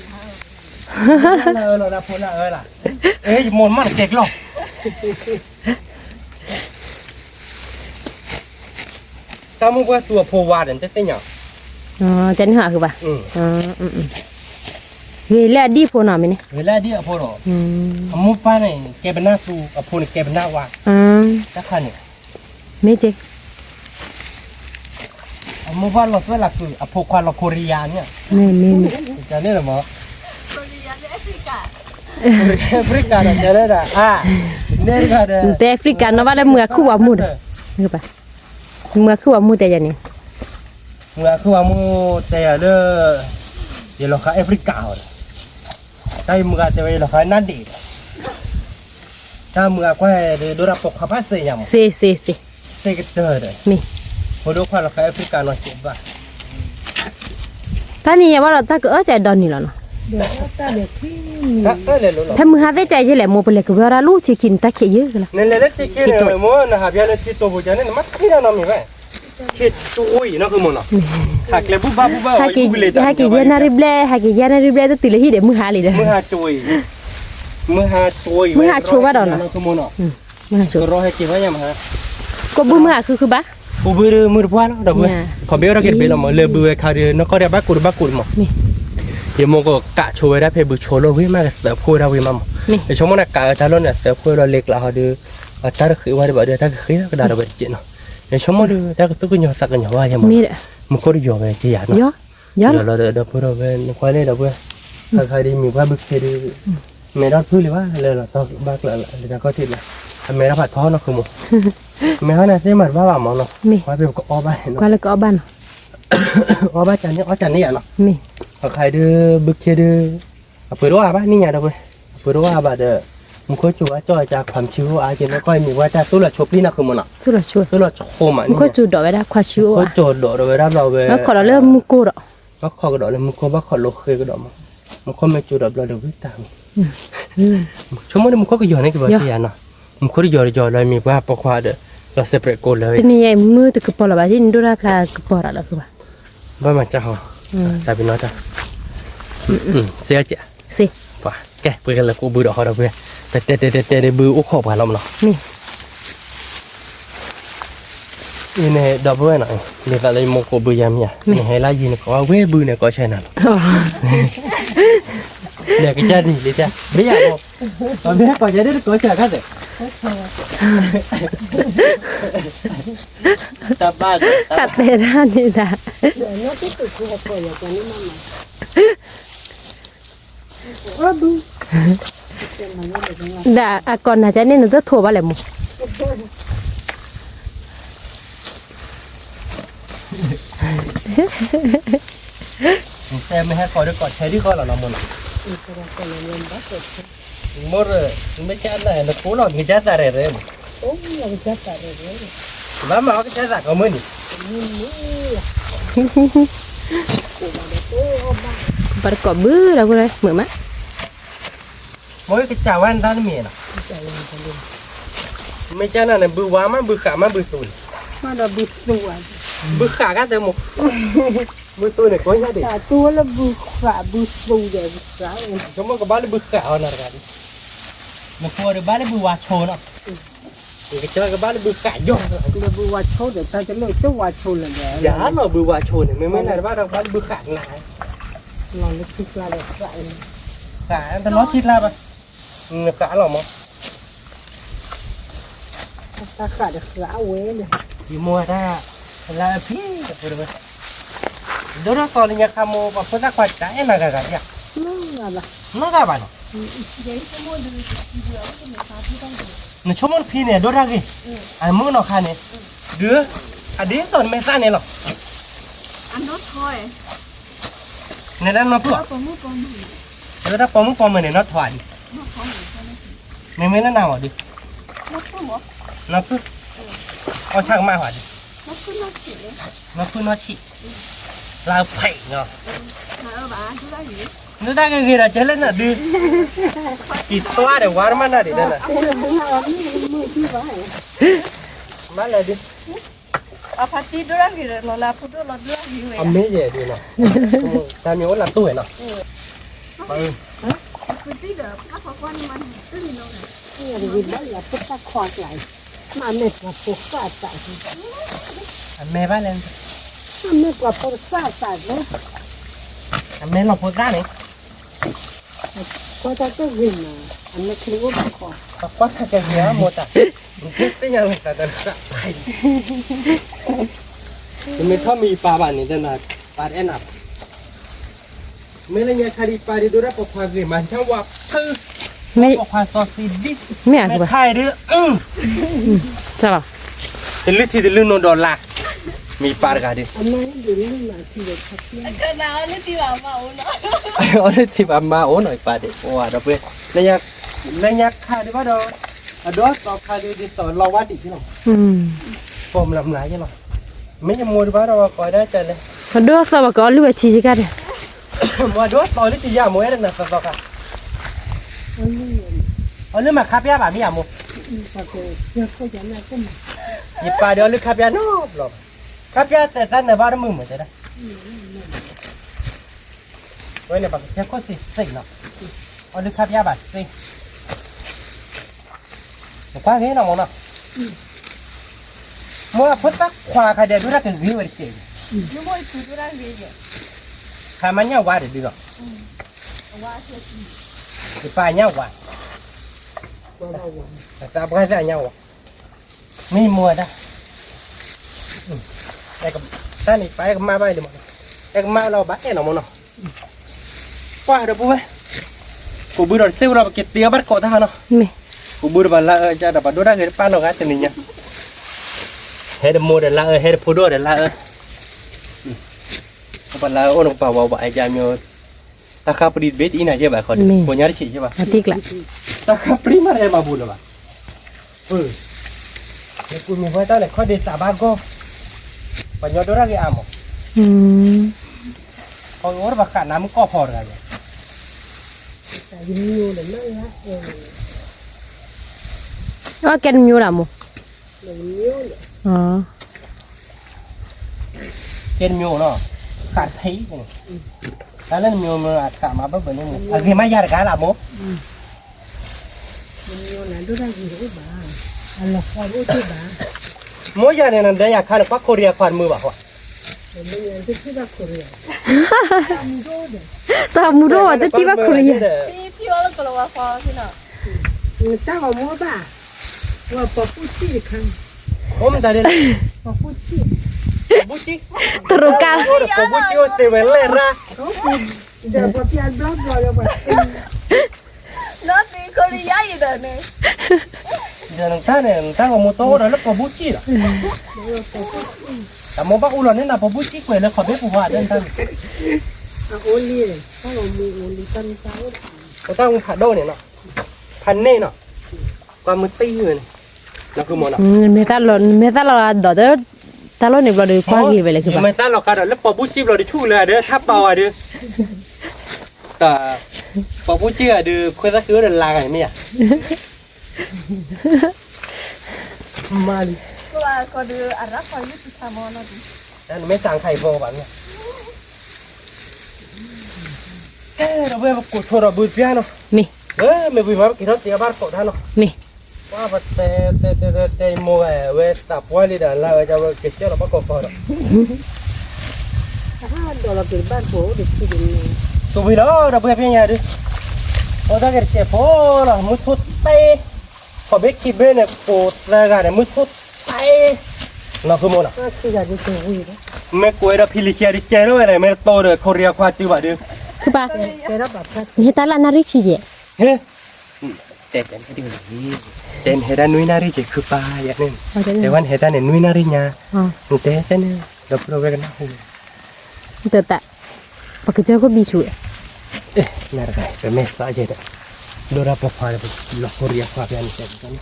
S3: hơn.
S1: là phụ là ê môn mắt kẹt lọ sao muốn qua chùa phù hòa đến thế nhở
S2: Chân hả ba. Ghê là đi phố nào mình
S1: người la đi ở phố đó mua pa này kẹp bên nào su ở phố này kẹp bên nào qua chắc khăn này
S2: mấy chị
S1: mua pa lọt với là cứ ở phố qua là Korea nhá
S2: mê
S1: cho nên là mà
S3: Tôi đi ăn Africa.
S1: Africa là cho nên là nên là
S2: Te Africa nó vale mưa khu mù đó nghe ba mưa khu mù te này
S1: người cứ vào mua tè đó giờ là khai Africa rồi đây mua tè là khai nát đi ta mua qua để đồ ra bọc khắp hết rồi nhỉ
S2: si
S1: cái trời đấy
S2: mi
S1: hồi đó qua là khai Africa nó chụp vào
S2: ta ni bảo là ta cứ ở chạy đòn ni là nóถ้ามือหาได้ใจใช่แหละโมไปเลยก็เวลาลูกจะกินตะเคียเยอะกันละ
S1: nên là đấy cái này mua là hạt bia là chỉ tổ bột cho nên mắt khi nào nó mình vậy khi chui nó cứ muốn nó hạt là búp ba
S2: หากี่เดือนนาริเบลหากี่ยานาริเบลต้องติดเลยที่เดี๋ยวมือหาเลยเด้อ
S1: มือหาchuiมือหาชัวว่าดอนnó cứ muốn nó
S2: มือหาชัว
S1: rồi hay chỉ vậy nhá mà
S2: ก็มือหาคือบ้า
S1: มือบ้านเด้อเว้ยขอเบี้ยเราเก็บเบี้ยเราเลยเบื่อคาเดียนก็ได้บ้ากูมั้งเดี๋ยวมองก็กะช่วยได้เพื่อช่วยเราเว้ยมากแต่พูดเราเว้ยมั้งเดี๋ยวช่วงนั้นกะถ้าเราเนี่ยแต่พูดเราเล็กเราเดี๋ยวถ้าเราคือว่าเดี๋ยวเดี๋ยวถ้าคือก็ได้เราเป็นเจ็ดเนาะเดี๋ยวช่วงนั้นถ้าก็ต้องยอมสักกันอย่างว่าอย่างมันก็ได้ยอมไปที่อยากเนาะเราเดี๋ยวพูดเราเป็นควายเนี่ยเราเว้ยถ้าใครได้มีว่าบึกเทดีไม่ได้พูดเลยว่าเลยเราต้องบ้าเลยเดี๋ยวก็ติดเลยไม่ได้ผัดท้อเนาะคือหมูไม่เขาเนี่ยที่มันว่าหมอเนาะว่าเป็นก็อ้อบ้านเนาะ
S2: ก็เลยก็บ้าน
S1: อ้อบ้านจันนี่อ้อจันนี่อ่ะเนาะ
S2: มี
S1: ใครดื้อบึกเชดื้อเปิดว่าบ้านนี่ไงเราเว้ยเปิดว่าบ้านเด้อมึงก็จูว่าจ่อยจากความชิวอาจจะไม่ค่อยมีว่าจะตู้ละชบลี่นะคือมันอ่ะ
S2: ทุละชัว
S1: ตู้ละโคมอ่ะนี่
S2: ก็จูดอกไว้ได้ความชิว
S1: ก็
S2: อ่ะ
S1: โจดดอกเราไปรับเราไป
S2: แล้วขอเราเริ่มมุกูดอ่ะ
S1: ว่าขอกระดอกเลยมึงก็ว่าขอโลเคยกระดอกมั้งมึงก็ไม่จูดดอกเราเดี๋ยววิ่งตามชั่วโมงนี้มึงก็ย้อนให้กับว่าเสียเนาะมึงก็ย้อนเลยมีว่าปอกว่าเด้อเราเซปเรตโกเลย
S2: ทีนี้ยังมือตะกปอละบาจินดูราพลากปอละแล้วคือว่า
S1: บ้านมันจะห่อแต่เป็นน้อยจ้ะเสียจ้ะ
S2: สิ
S1: ป่ะแกเพื่อนเรากูบือดอกเขาเราเพื่อนแต่บืออุ้งขอบกันเราเนาะ
S2: นี่
S1: นี่เนี่ยดอกเพื่อนหน่อยเนี่ยอะไรมงกูบือยามเนี่ยเนี่ยให้ไล่ยินก็ว่าเว้บือเนี่ยก็ใช่น่ะเนี่ยก็จะดีเลยจ้ะไม่อยากบอกตอนนี้ก็จะได้ก็ใช่กันเลยตาบ้า
S2: กัดเตะท่านนี่จ้ะด่าอากรน่าจะนี่นึกจะถั่วบ้าแหละมึง
S1: แต่ไม่ให้คอยด้วยก่อนใช้ที่ก่อนเราหมดหมดเลยไม่ใช่อะไรเราพูดหรอกไม่ใช่อะไรเลยบ้ามาก็ใช่สักก็มึน
S2: ประกอบบื้อเราเลยเหมือนมั้ย
S1: mỗi cái chảo ăn ta nó miệng à mấy cha này bự quá mà bự cả mà bự sùn
S2: mà là bự sùn
S1: bự cả các từ một bự tôi này có giá để
S2: cả tua là bự cả bự sùn để bự cả
S1: chúng nó có bán bự cả nào cả mà coi được bán bự quá trồn à cái chơi cái bán bự cả vô
S2: là bự quá trồn để ta cho nó chút quá trồn là để
S1: giá mà bự quá trồn này mấy này bắt đầu bán bự cả này
S2: nó thích là để vậy
S1: cả anh ta nói chít la mà cả lòng mà
S2: ta cả được gã quế này
S1: thì mua ra là phí được rồi đó nó còn nhà cam mua và phân ra khoai trái là gà nhá nó gà bạn nó cho món phi này đó ra kì à mua nó khai này đứa à đến rồi mẹ sang này lọ
S3: Ăn đốt thôi.
S1: này đang nó phượng nó đã có một này nó thoải này mới nó nào ở đi nó cứ có chẳng mà hỏi đi nó cứ nó chị là phải nhở
S3: bà chú ra gì
S1: nó đang cái gì là chơi lên là đi chỉ toa để quá mà là để đây là má lại đi
S3: à phát đi chú ra gì rồi nó là phụ nữ nó đưa gì vậy
S1: mấy giờ đi nào ta nhớ là tuổi nào
S3: phát đi được các con quan mà cái gì đâu này
S4: นี่วินแล้วอย่าพุทธคอไหลมาเม็ดว่าปุกซาใส่
S1: mẹ ba lên
S4: มาเม็ดว่าปุกซาใส่เลย
S1: mẹ lọc bột ra này
S4: ก็จะก็วินมาอันนี้คือว่าคอ
S1: quát cái gì á một à cái nhà mình phải tận phải thì mình thọ mì pa bạn này tên là pa en up mấy lần nhà khai pa đi đôi ra bọc hoa gì mà chẳng qua thư
S2: ไม่
S1: bọc hoa so xì đi
S2: ไม่อ่าน
S1: mẹ
S2: ป่ะ
S1: khai đi
S2: ใช่ป่ะ
S1: thì lư nó đòn lạc mì pa cả đi
S4: อันนั้นอยู่นี่มาที่เด็กทักเนี่ย
S3: cái nào nó đi vào màu nó
S1: ở đây thì bà ma ổn rồi pa đi wow đó vậy đây nhà khai đi bắt đầu ở đó tao khai đi tao lo quá đi chứ nào
S2: อืม
S1: ผมลำไรchứ nào mấy nhà mua đi bắt đầu coi đó chơi lên
S2: พอดูสอบก็รู้ว่าชีกัน
S1: mua đó tao lấy tiền mua đây là sao cả
S4: อันนี้เนี่ย
S1: ở nơi mà khắp bà mi à mua
S4: ปากเลยเดี๋ยวเขาจะมาก็มา
S1: nhịp bà đó lấy khắp nó rồi khắpแต่ท่านในบ้านมึงเหมือนจะได้ไว้ในบ้านแค่ก็สิเนาะเอาเลยkhắp bàสิquá thế nào mà mua phốt tắc khoa khai đều ra từ dưới vậy chứ
S3: nhưng mà chú ra gì vậy
S1: khai mà nhau qua để được
S3: qua chưa
S1: thì phải nhau qua
S4: ว่าเราหวัง
S1: sao phải ra nhau mi mua đó đây cái ta này phải ma bay được mà đây maเราbắt cái nào mà nó qua được bố cô bữa rồi siêu rồi cái tia bắt cột thằng nó
S2: ไม่
S1: cô bữa rồi là cha đập đôi ra cái pan nó gắt từ này hết mua để là hết phụ đôi để là bạn là ôn bảo bảo bạn cha nhiều ta khắp đi biết ý này chứ bà còn cô nhớ chị chứ bà
S2: มาติกละ
S1: ta khắp đi mà em mà buồn rồi bà để cô mình phải ta lại khó để xả ba cô và nhớ đôi ra cái ảm
S2: อืม
S1: còn ôn và cả nắm co phò rồi
S4: แต่ยินอยู่เลยนั่นละ
S2: ว่าแกนมีอะไรมั้ง
S4: เดี๋ยวนิ้วเนี่ย
S2: อ๋อ
S1: trên nhiều nó cả thấy này cái lên nhiều mà cả mà bất bình luôn cái máy ra cái là bố
S4: มันนิ้วนะดูได้ยินรู้บ้าอันละความรู้ที่บ้า
S1: mỗi giờ này là đây là khai được bắc Korea khoan mưa bảo hả
S4: เดี๋ยวไม่เงินที่ที่รักคนเดียวมีโดดเนี่ย
S2: ตามูโร่แต่ที่ว่าคนเดียว
S3: ที่ว่าเราก็เราว่าพอที่น่ะ
S4: มันตั้งเอาหม้อบ้าว่าปอผู้ชี้คัน
S1: hôm ta đây
S4: ปอผู้ชี้
S1: bút chi
S2: ตรุกัน
S1: có bút chi thì phải lên ra
S4: เขาเป็นเดี๋ยวพอพี่อันบล็อกรอแล้วแบบ
S3: nó đi có đi giá gì đời này
S1: giờ người ta có một tô rồi nó có bút chi rồiแต่มองbắc u là nên là có bút chi quên nó khỏi biết phụ họa nên ta
S4: เอาโอลีเลยถ้าเรามีโอลีตั้งเช้า
S1: người ta không thả đôi này nọพันเน่นọ qua một tí rồi này nó cứ một nọ
S2: เมตาเราดอดตาเราเนี่ยเราดูควากี่ไปเลยคือป่ะ
S1: người ta lọc cả rồi lớp có bút chi rồi đi chui là đứa tháp bò rồi đứa ta có bút chi là đứa khơi ra cứ là này mày à mà đi
S3: ก็ว่าก็ดูอารักไปยุติธรรมนะดิ
S1: nó mới sang thầy vô bạn nha cái nó bây giờ cột thua rồi bùi phía nó
S2: มี
S1: mày bùi mà cái đó tiền bát cột nó
S2: มี
S1: qua vật tê mua về tập qua đi đã là cho cái chỗ nó bắt cột rồi
S4: ถ้าเดี๋ยวเราเป็นบ้านโผล่เด็กที่ดิน
S1: tụi bây đó nó bây nhà đi ở đây cái chè phố là muốn thốt tay có biết khi bên này cột ra gà này muốn thốt tay nó cứ mua nào
S4: ก็คืออยากจะเจอวีนะ
S1: mẹ quay ra phi kia đi chơi rồi này mẹ to rồi Korea qua tiêu vậy đi
S2: คือป่ะ
S4: แกรับแบบนั้น
S2: เฮตาลานาริชิเจ
S1: hê tên cái điều gì tên hệ đa nuôi nari chỉ cứ ba vậy nên
S2: อ๋อเดี๋ยว
S1: แต่วันเหตุการณ์เนี่ยนุ้ยนาริญา
S2: อ๋อ
S1: หนูเต้เต้เนี่ยเราพูดไปกันนะ
S2: เตอะตะปากเจ้าก็มีช่วย
S1: เอ๊ะน่ารักไปแม่สาวเจดดูรับพอเลยล็อกโคเรียควาเป็นเต็มกัน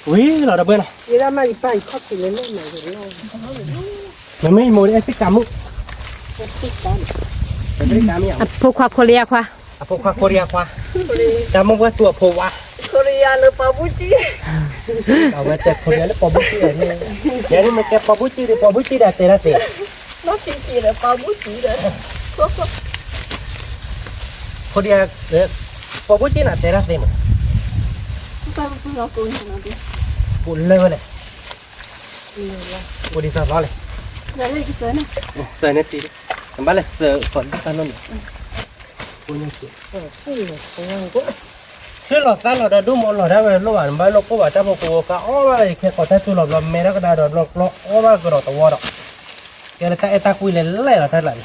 S1: อุ้ยเราดับเบิ้ล
S4: นี่เรามาอีกไปครอบครัวเลยไม่เหมือนเรา
S1: ต มันไม่โมเดลสิกามุ แต่ไม่ได้กามีอ่ะ
S2: อ่ะพวกควาโคเรียควา
S1: พวกควาโคเรียควาจำมึงว่าตัวโพวะ
S3: Korea le pabuci.
S1: เอาไว้แต่โคเรียแล้วปอบุชีเนี่ยเดี๋ยวนี้มันแกปอบุชีหรือปอบุชีได้เตะละเตะ
S3: Nó kiki le pabuci dah.
S1: โคเรียปอบุชีน่ะเตะละเตะมั้ง
S3: Bukan pun aku ni nanti.
S1: ปุ่นเลยเว้ยปุ่นดีสักร้อยเลย
S3: Jadi ke sana.
S1: เสือเนี่ยสิทำบ้านเลยเสือก่อนกันนั่นปุ่นเนี่ยสิชื่อหลอดตาหลอดดูมอหลอดได้ไหมลูกอ่ะบ้านลูกก็ว่าจะพวกกูก็อ้อว่าแค่ก่อนถ้าตัวหลอดเราไม่ได้ก็ได้หลอดหลอดอ้อว่าก็หลอดตัวดอกแกเลยแต่ตาคุยเลยเลยหรอท่านหล่ะ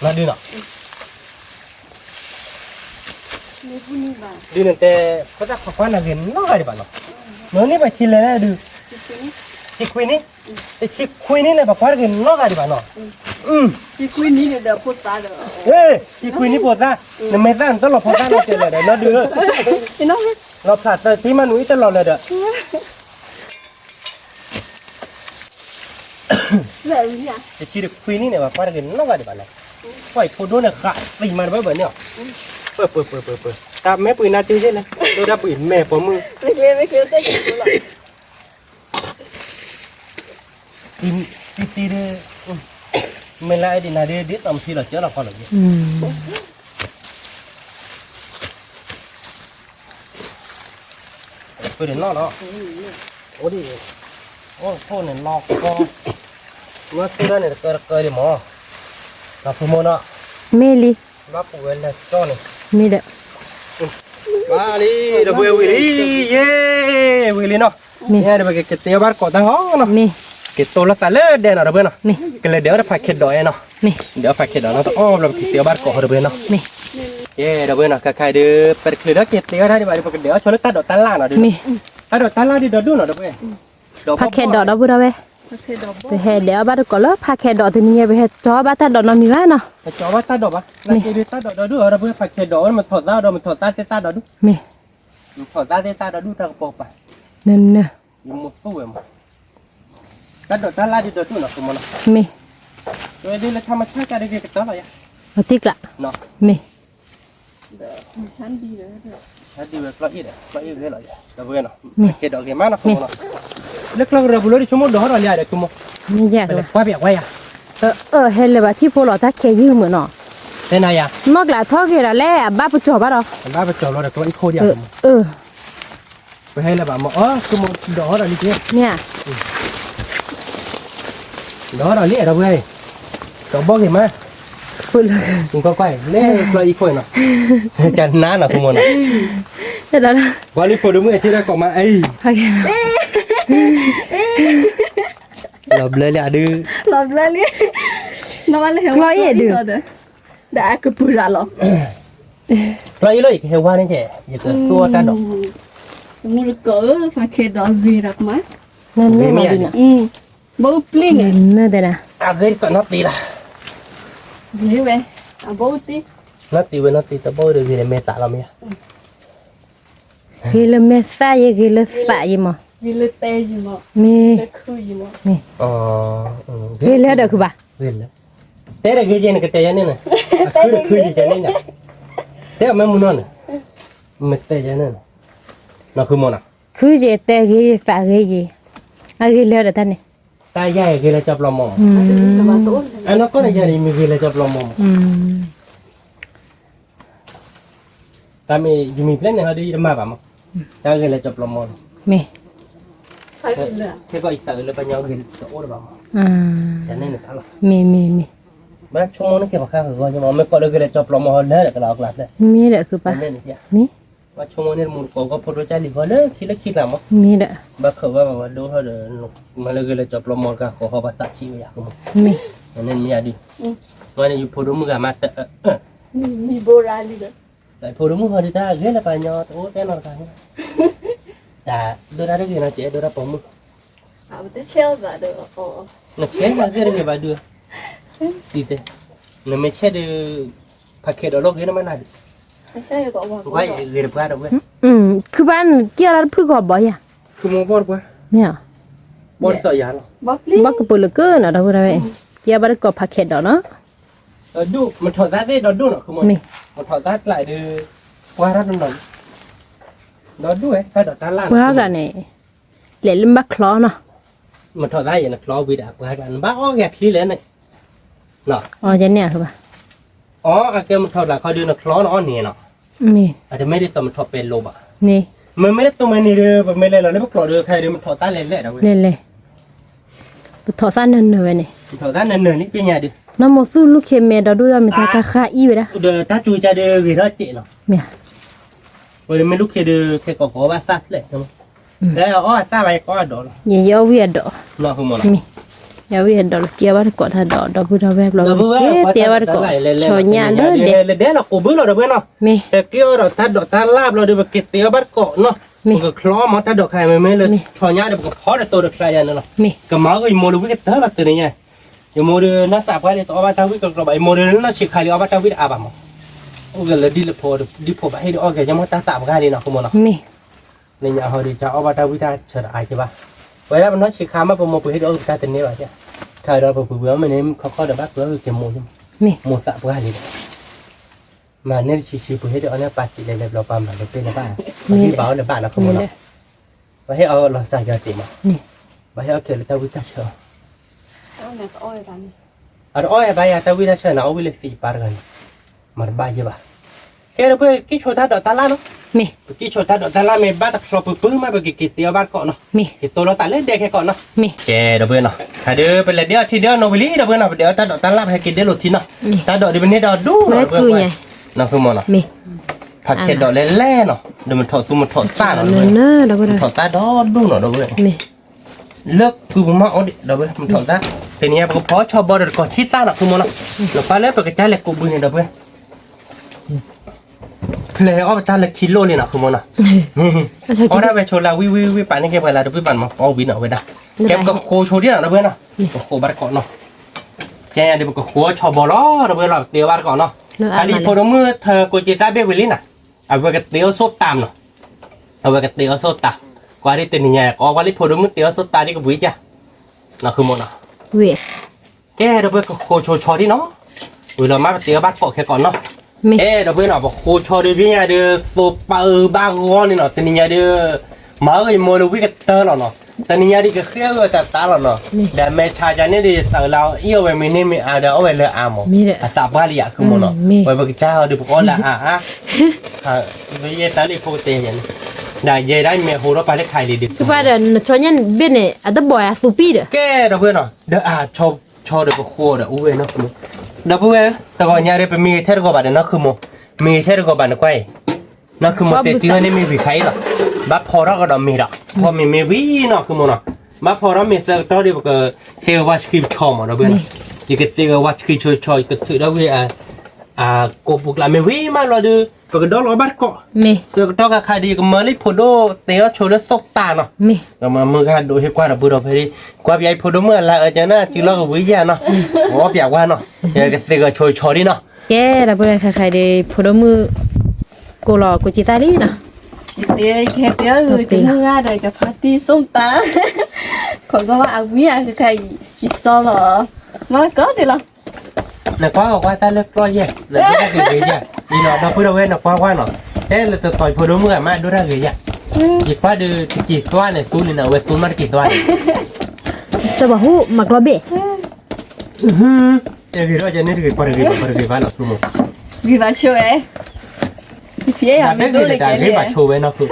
S1: น่าดีเนาะ
S3: Ni bunyi bang.
S1: ดีนั่นแต่เขาจะขอความน่าเห็นน้อยดีบ้านเนาะเมื่อนี้ไปชิลเลยนะดู
S3: Sini.
S1: ชิคุยนี่แต่ชิคุยนี่เลยบอกว่าเห็นน้อยดีบ้านเนาะ
S3: Si kui ni dia dah putar dah.
S1: เฮ้ยชิคุยนี่ปวดซะเนี่ยไม่ตั้งตลอดพอตั้งเราเจอเลยเดี๋ยวเราดู
S3: Kenapa?
S1: เราผลัดแต่ที่มันหนุ่ยตลอดเลยเด้อ
S3: Dah ni ah.
S1: แต่ชิคุยนี่เนี่ยบอกว่าเห็นน้อยดีบ้านเนาะปล่อยพูดด้วยนะค่ะตีมันไว้แบบเนี้ยเปิดตามแม่ปุ๋ยนาจื้อใช่ไหมดูได้ปุ๋ยแม่ผมมือ
S3: Mikir tak gitu lah.
S1: ตีเด้อไม่ไล่ดินาเด้อดิตอมทีเราเจอเราก่อนเลย ไปเดินนอกเนาะโอ้ดิโอ้โทษเนี่ยนอกก็เมื่อซื้อได้เนี่ยเกิดดิหมอเราพูดมั้งเนาะ
S2: เมลี
S1: เราปลูกเวลาจ้อเนี่ย
S2: มีเด้อ
S1: มาดิเดี๋ยววิลีเย้วิลีเนาะเนี่ยเดี๋ยวไปเก็บเตี้ยบ้านก่อนตั้งห้องเนาะ
S2: นี่
S1: เก็บตัวละตาเล่เด่นเอาเบอร์เนาะ
S2: นี่
S1: ก็เลยเดี๋ยวเราผักเข็ดดอยเนาะ
S2: นี่
S1: เดี๋ยวผักเข็ดดอยเนาะต้องอ้อมเราเก็บเตี้ยบ้านก่อนเอาเบอร์เนาะ
S2: นี่
S1: เย้เดี๋ยวเบอร์เนาะใครๆเดี๋ยวไปเคลียร์เก็บเตี้ยได้ดีกว่าเดี๋ยวชวนตัดดอกตันล่างเนาะดิ
S2: มี
S1: ตัดดอกตันล่างดิเดี๋ยวดูเนาะเดี๋ยวไป
S2: พาแค่ดอกบุระเว้
S3: Pakai dah
S2: ไปแห่เดี๋ยวบ้านก็เลิกพาแค่ดอกทีนี้ไปแห่จอบ้านถ้าดอกน้ำมีไว้เนาะ
S1: ไปจ่อว่าตาดอกปะนั่นคือตาดอกดูเราเพื่อผักเข็ดดอกมันถอดตาดอกมันถอดตาเส้นตาดอกดู
S2: มี
S1: มันถอดตาเส้นตาดอกดูตากระโปรงไป
S2: นั่นเนอะ
S1: ยังมุดสู้เอ็มตาดอกตาลาดิดอกดูเนาะคุณมัน
S2: มี
S1: โดยดีเลยธรรมชาติการเด็กๆตัวอะไร
S2: มาติ๊กละ
S1: เนาะ
S2: มี
S3: macam di dah.
S1: ถ้าดีแบบละเอียดเลยเลยเราเพื่อนเนาะผักเข็ดดอกเยอะมากเนาะคุณเนาะเล็กๆเราบุรุษชั่วโมงเดียวเราเลี้ยงได้คุณมัน
S2: นี่แยก
S1: ไป
S2: เล
S1: เลย ยว่าเบียกไว้อะ
S2: เห็นเลยว่าที่พวกเราถ้าแค่ยืมเหมือนเนาะ
S1: เส้นไหนอะ
S2: นอกจากทอดกันแล้วบ้าปุจจอบ้าเรา
S1: บ้าไปจ่อเราเด็กตัวอีโคเดียว ไปให้ระบาดมาอ๋อคือมันดอกเราเนี่ย
S2: เนี่ย
S1: ดอกเราเนี่ยเราเว้ยดอกบอกเห็นไหม
S2: พูดเลย
S1: คุณก็ไปเล่ตัวอีโคเนาะจันน้าเนาะคุณมัน
S2: เดี๋ยวนะ
S1: วันนี้พอดูมือที่ได้กลับมาไอ้
S2: พาแค่
S1: เราเลยเลยดื้อ
S3: Lah belali. Nama le hewan.
S2: Keluar air dia.
S3: Dah aku pura loh.
S1: เราอีเลยเฮวานี่แกอย่าเกิดตัวตาดอก
S3: Mulut kau pakai dah berak mah.
S2: นั่นเนอะมาดูนะ
S3: Bau pling
S2: นั่
S3: eh.
S2: นเนอะเดี๋ยวนะ
S1: อ่ะเกิดก่อนนัดตีละ
S3: Ni weh. Bau ti.
S1: นัดตีเว้ยนัดตีตะโบเดี๋ยวเมตาเราเนี่ย
S2: เฮลเมซ่าเยเฮลสายมั้ง
S3: Bila teh je mak.
S2: มี
S3: Teh ku je mak.
S2: มี
S1: อ๋อ
S2: เฮลเดี๋ยวคือบ้า
S1: เกิดแล้วแต่เกิดยังไงก็แต่ยังเนี่ยนะคือจะเนี่ยแต่ไม่มุนนไม่แต่ยังเนี่ยนั่นคือมันอ่ะ
S2: คือเจเตเกสาเกเยอะเฮลเดี๋ยวท่านเนี่ย
S1: ตาใหญ่เกลือจับลมมอง
S3: Lepas tu.
S1: อันนั้นก็ในใจมีเกลือจับลมมองตามีเพลนเนี่ยเขาดีมาป่ะมั้งตาเกลือจับลมมอง
S2: มี
S3: Hai bila.
S1: แค่ก็อีกตาเกลือปัญญาเกลือจะโอ้หรือเปล่าจะเนี่ยนะล่ะ
S2: มี
S1: บ้านชั่วโมงนึงเก็บมาข้าวก็ยังไม่ก็เลยเกลือจับลมมองเลยก็เรากลับเลย
S2: มีเดี๋ยวคือบ้า
S1: เนี่ยนี่
S2: มี
S1: ว่าชั่วโมงนี้มูลก็พอรู้ใจหรือว่าเลยคิดหนามั้ง
S2: มีเดี๋ยว
S1: บ้าเขาว่าดูเขาเดินมาเลยเกลือจับลมมองก็ขอเขาภาษาชีวอยากมั้ง
S2: มี
S1: อันนั้นมีอะไรวันนี้อยู่พอรู้มือกับมาแต่
S3: Ni borak ni dah.
S1: แต่พอรู้มือเขาดีตาเกลือปัญญาโอ้แน่นอนกันแต่ดูได้ก็นะเจ๊ดูได้ผมมือ
S3: Ah betul cel tak ada. Oh.
S1: 那钱嘛，这个吧的，对的，那没钱的，怕开到老给他们拿的，
S3: Saya kau buat.
S1: 我也给他不干的喂，
S2: คือบ้านเกี่ยวอะไรพึ่งกอบบ่อยอ่ะ
S1: คือมองบอลปะ
S2: เนี่ย
S1: บนเสยยาเนาะ
S3: bắp lý
S2: bác cái bự lực cơ nào đâu đây kia bắt có packet đó nó
S1: ดูมันถอดได้ได้ดอดูเนาะคือมัน
S2: mi
S1: มันถอดได้หลายเดือว่ารัดนนดอดูไอ้ถ้าดอตาล่า
S2: quá là này lấy lên bác khó nó
S1: มันถอดได้อย่างนักล้อวิดาว่ากันบ้าอ้อแกที่เลยเนี่ยเนาะ
S2: cái này thôi bà
S1: อ๋ออาเกมันถอดหลักเขาดูนักล้อเนาะเนี่ยเนาะ
S2: mi
S1: อาจจะไม่ได้ตัวมันถอดเป็นโลบะ
S2: nè
S1: มันไม่ได้ตัวมันนี่เด้อมันไม่เลยเราได้พวกเราเด้อใครเด้อมันถอดใต้เลยแหละเด้อ
S2: lên lên thọ san nần rồi này
S1: ถอดใต้เนินๆนี่เป็นไงดิ
S2: nó một số lúc khi mẹ đó đưa mình ta khá y vậy đó
S1: เด้อถ้าจูจะเด้อกี่เท่าเจ๊เนาะ
S2: mẹ
S1: วันนี้ไม่รู้เคยเด้อแค่ก็ขอบ้าซัดเลยเนาะแล้วอ๋อซัดไปก็ดอก
S2: nhiều dấu việt đó
S1: เนาะคือมัน
S2: mi dấu việt đó kia bắt có thật đó đó bữa đó về rồi cái tiền bắt có cho nhà đó để
S1: เด้อเนาะกูบื้อเราเด้อเนาะ
S2: mi
S1: แต่เกี่ยวเราถ้าดอกถ้าลาบเราเด้อเก็บเตี้ยบัดเกาะเนาะมันก็คล้อมาถ้าดอกใครไม่เลยชอญาเด้อก็พอได้ตัวดอกใครเนาะ
S2: mi
S1: ก็มาก็อีโมดูวิกเตอร์ละตัวนี้ไงอีโมดูน่าสาบไปเลยตัวอาบาตาวิกก็ไปอีโมดูน่าชิคายอาบาตาวิอาบามโอ้ก็เลยดีพอไปให้โอเคยังไม่ตาสาบกันเลยเนาะคุณมเนาะ
S2: mi
S1: นี่อย่าเอาดิจะอาบาตาวิตาเชิดไอใช่ปะเวลามันน้อยชิคามาประมวลไปให้ดูตาตัวนี้ว่าใช่ถ้าเราไปเบื่อมันเนี่ยเขาเดือดบ้าเบื่อเก็บโมใช่ไหม
S2: mi
S1: โมสาบกันเลยมาเนี่ยชิไปให้ดูเนี่ยปาจิเลยเราปั๊มเราเป็นบ้าที่บ้าเนี่ยบ้าเราคุณมเนาะไปให้เอาเราใส่ยาติมา
S2: นี่
S1: ไปให้เอาเกลือตาวิตาเชิด
S3: Đó là cái ôi bạn
S1: Ở ôi bây giờ tao đi ra chơi nào đi xì par gần mà bao nhiêu bà cái đó bây cái chỗ ta đợi ta la nó
S2: mi
S1: cái chỗ ta đợi ta la mình bắt tập bự mà bởi cái tiêu bắt cọ nó
S2: mi
S1: cái tôi nó ta lên đây cái cọ nó
S2: mi
S1: cái đó bây nó thay đưa bây giờ đeo thì đeo nó với lý đó bây nó đeo ta đợi ta la hay cái đeo lột thì nó ta đợi đi bên đây đợi đủ
S2: mới cười nhỉ
S1: nó không mà nó
S2: mi
S1: thật cái đợi lên le nó để mình thọ mình thọ ta nó
S2: nên nó đâu có đâu
S1: thọ ta đó đủ nó đâu bây
S2: mi
S1: lớp cứ mà ổn định đâu bây mình thọ ta thì nhà bác phó cho bao được còn chít ta nó không mà nó phải lấy cái trái lệ cụ bự này đâu bâyเลยเอาไปทานเลยกิโลเลยนะคุณมอนะเอาได้ไปโชว์ลาวิปั่นนี่แกไปลาดูวิปั่นมาเอาวินเอาไปได้แกก็โคโชว์ที่ไหนนะเพื่อนนะโคบาร์ก่อนเนาะแกเดี๋ยวก็โคชอบอลนะเพื่อนเราเตียวบาร์ก่อนเนาะอันนี้พอเราเมื่อเธอกูจะได้เบี้ยวิลิน่ะเอาไปกับเตียวโซตามเนาะเอาไปกับเตียวโซตากว่าที่เป็นยังไงก็ว่าที่พอเราเมื่อเตียวโซตาที่ก็วิจ้ะนะคือมอนะ
S2: 왜
S1: แกเดี๋ยวไปโคโชว์ที่เนาะเวลามาเตียวบาร์ก่อนแค่ก่อนเนาะเอ๊ะเราเพื่อนเราบอกโคชอเดี๋ยวเนี่ยเดี๋ยวโฟปาบางวอนนี่เนาะแต่เนี่ยเดี๋ยวมาเอ้ยโมดูวิกเตอร์เนาะแต่เนี่ยเดี๋ยวเครื่องก็จะตาเนาะแต่เมื่อชาจานเนี่ยเดี๋ยวสั่งเราเอี่ยวไปไม่เนี่ยไม่เอาเดี๋ยวเอาไปเลยอ่ะหมอสาบาลีอ่ะคือหมอเนาะไปบอกเจ้าเดี๋ยวบอกละอ่ะไปเย่ตาลีโฟเตียนได้เย่ได้เมียหัวเราไปได้ใครดีดิ
S2: cái phải là cho nhân biết này à đắp bòi à sụp đi được
S1: แกเราเพื่อนเนาะเดี๋ยวชอเดี๋ยวโคเดี๋ยวอุ้ยเนาะคือเดี๋ยวเพื่อนแต่ก่อนเนี่ยเดี๋ยวไปมีเทอร์ก็บาดเนาะคือหมอมีเทอร์ก็บาดก้อยนั่นคือมันเสียจริงๆนี่มีวิธีหรอบ้าพอเราก็ต้องมีหรอกพอมีวิเนาะคือมันเนาะบ้าพอเรามีสักตัวเดียวก็เทวัชคิมชอมเราเบื่อยิ่งเทวัชคิมชอยก็ถือได้เว้ยกูบุกละมีวิมาเราดูปกติเราบ้าก็
S2: mi
S1: เสือตัวก็ใครดีก็มาเลยพอดูเตี้ยโชว์แล้วสกตาเนาะ
S2: mi
S1: ก็มาเมื่อกันดูให้กว่าเราบุเราไปดิกว่าใหญ่พอดูเมื่อละจะน่าจริงเราก็วิญญาเนาะว่าอยากว่าเนาะอยากเตะก็ชอยดิเนาะ
S2: cái là bữa nay khai để phụ đỡ mưa cô lò của chị ta đi nè
S3: Thì cái tiếng người chúng mưa đây cho party xong ta còn có ăn mía cái chỉ so là mà có thì là
S1: น่ะกว่าตาเล็กร้อยแย่น่ะดูได้กี่แย่อีเนาะเราพูดเอาไว้น่ะกว่าเนาะแต่เราจะต่อยพอดูเมื่อมาดูได้กี่แย่อีกว่าดูกี่ตัวเนี่ยตู้นี่นะเว้ยตู้มากี่ตัว
S2: sao bảo hú mặc lo bể
S1: เดี๋ยวเราจะนี่คือปาร์กี้บ้านเราตู้มั้ง
S3: vì bà chơi ấy thì phía
S1: แต่
S3: nhà
S1: เด็ก
S3: mình tôi
S1: เด็
S3: được
S1: กแต่
S3: cái
S1: ให้
S3: này
S1: บัตรโชว์ไว้เนาะคือ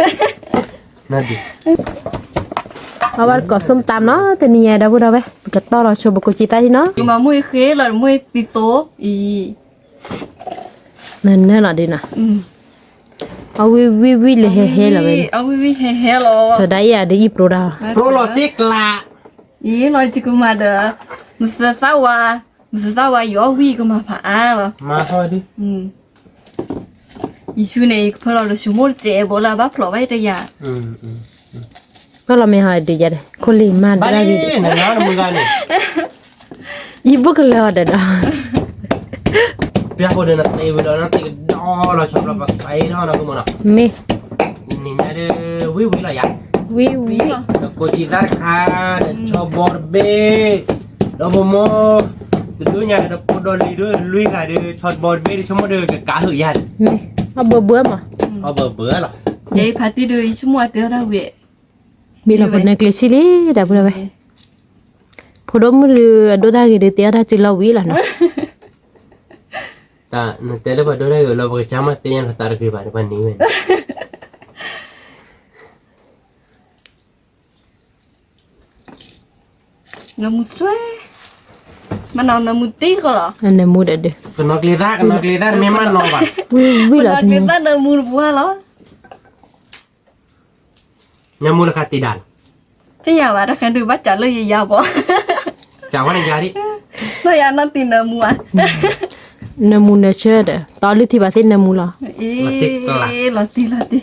S1: นั่นดิ
S2: เอาว่าก็ส้มตำเนาะแต่นี่ไงดาวบุดาวเว้ยก็ต่อเราโชว์บกุจิตาที่เนาะ
S3: nhưng mà mui khế là mui tí tố ý
S2: นั่นแน่นอนดีนะ
S3: ừ
S2: เอาวิเลยเฮ่ๆเลยเว้ย
S3: ông vi he he lo
S2: จะได้อะได้อีโปรดาว
S1: โปรโลติกละ
S3: ý nói chỉ có mà được một sự sao à yếu vi có mà phải lo
S1: มาพอดิ
S3: ừ ý chú này phải là số một trẻ bố là bác lo vậy đây à
S2: ก็เราไม่หายดีจ้ะเลยคนลีมา
S1: บ้าน
S2: ได้
S1: นี้
S2: ดี
S1: หนังน้ำมือกันนี่
S2: อีบุกเลยเด้อ
S1: พี่เขาเดินนัดเตะเวลานัดเตะดอเราชอบเราไปเท่านั้นก็มันอ่ะ
S2: มี
S1: นี่เนี่ยเด้อวิอะไรอย่าง
S2: วิ
S3: vì lo
S1: แล้วโค Kocitar kan, cobor be, dobomo, tentunya ada podol itu, lui kan ada cobor be di semua ada kahut ya.
S2: นี่เอาเบื่อๆมา
S1: Oh berbelah.
S3: Jadi party dulu semua dia dah we.
S2: มีเราเป็นนักเรียนสิลิดับเลย พอดมมือดูได้กี่เดียวได้จิลาวิล่ะเนาะ
S1: Tak, nanti ada pada orang kalau bercamat yang tarik ke pada ni kan.
S3: Namu suai. Mana namu ti kalau.
S2: อันนี้มูดเด้อ
S1: Kena kelihatan memang lawan.
S2: วิล่ะ
S3: Mana kita namu buah lo.
S1: Nyamul katidan.
S3: Thế nhà bà đã khen được bắt trả lời gì giàu bỏ.
S1: Chào anh jadi.
S3: Nó ya nó tin namu à.
S2: นามูเนเชอร์เด้อตอนลิที่บาเทนนามูล่ะ
S3: Lati.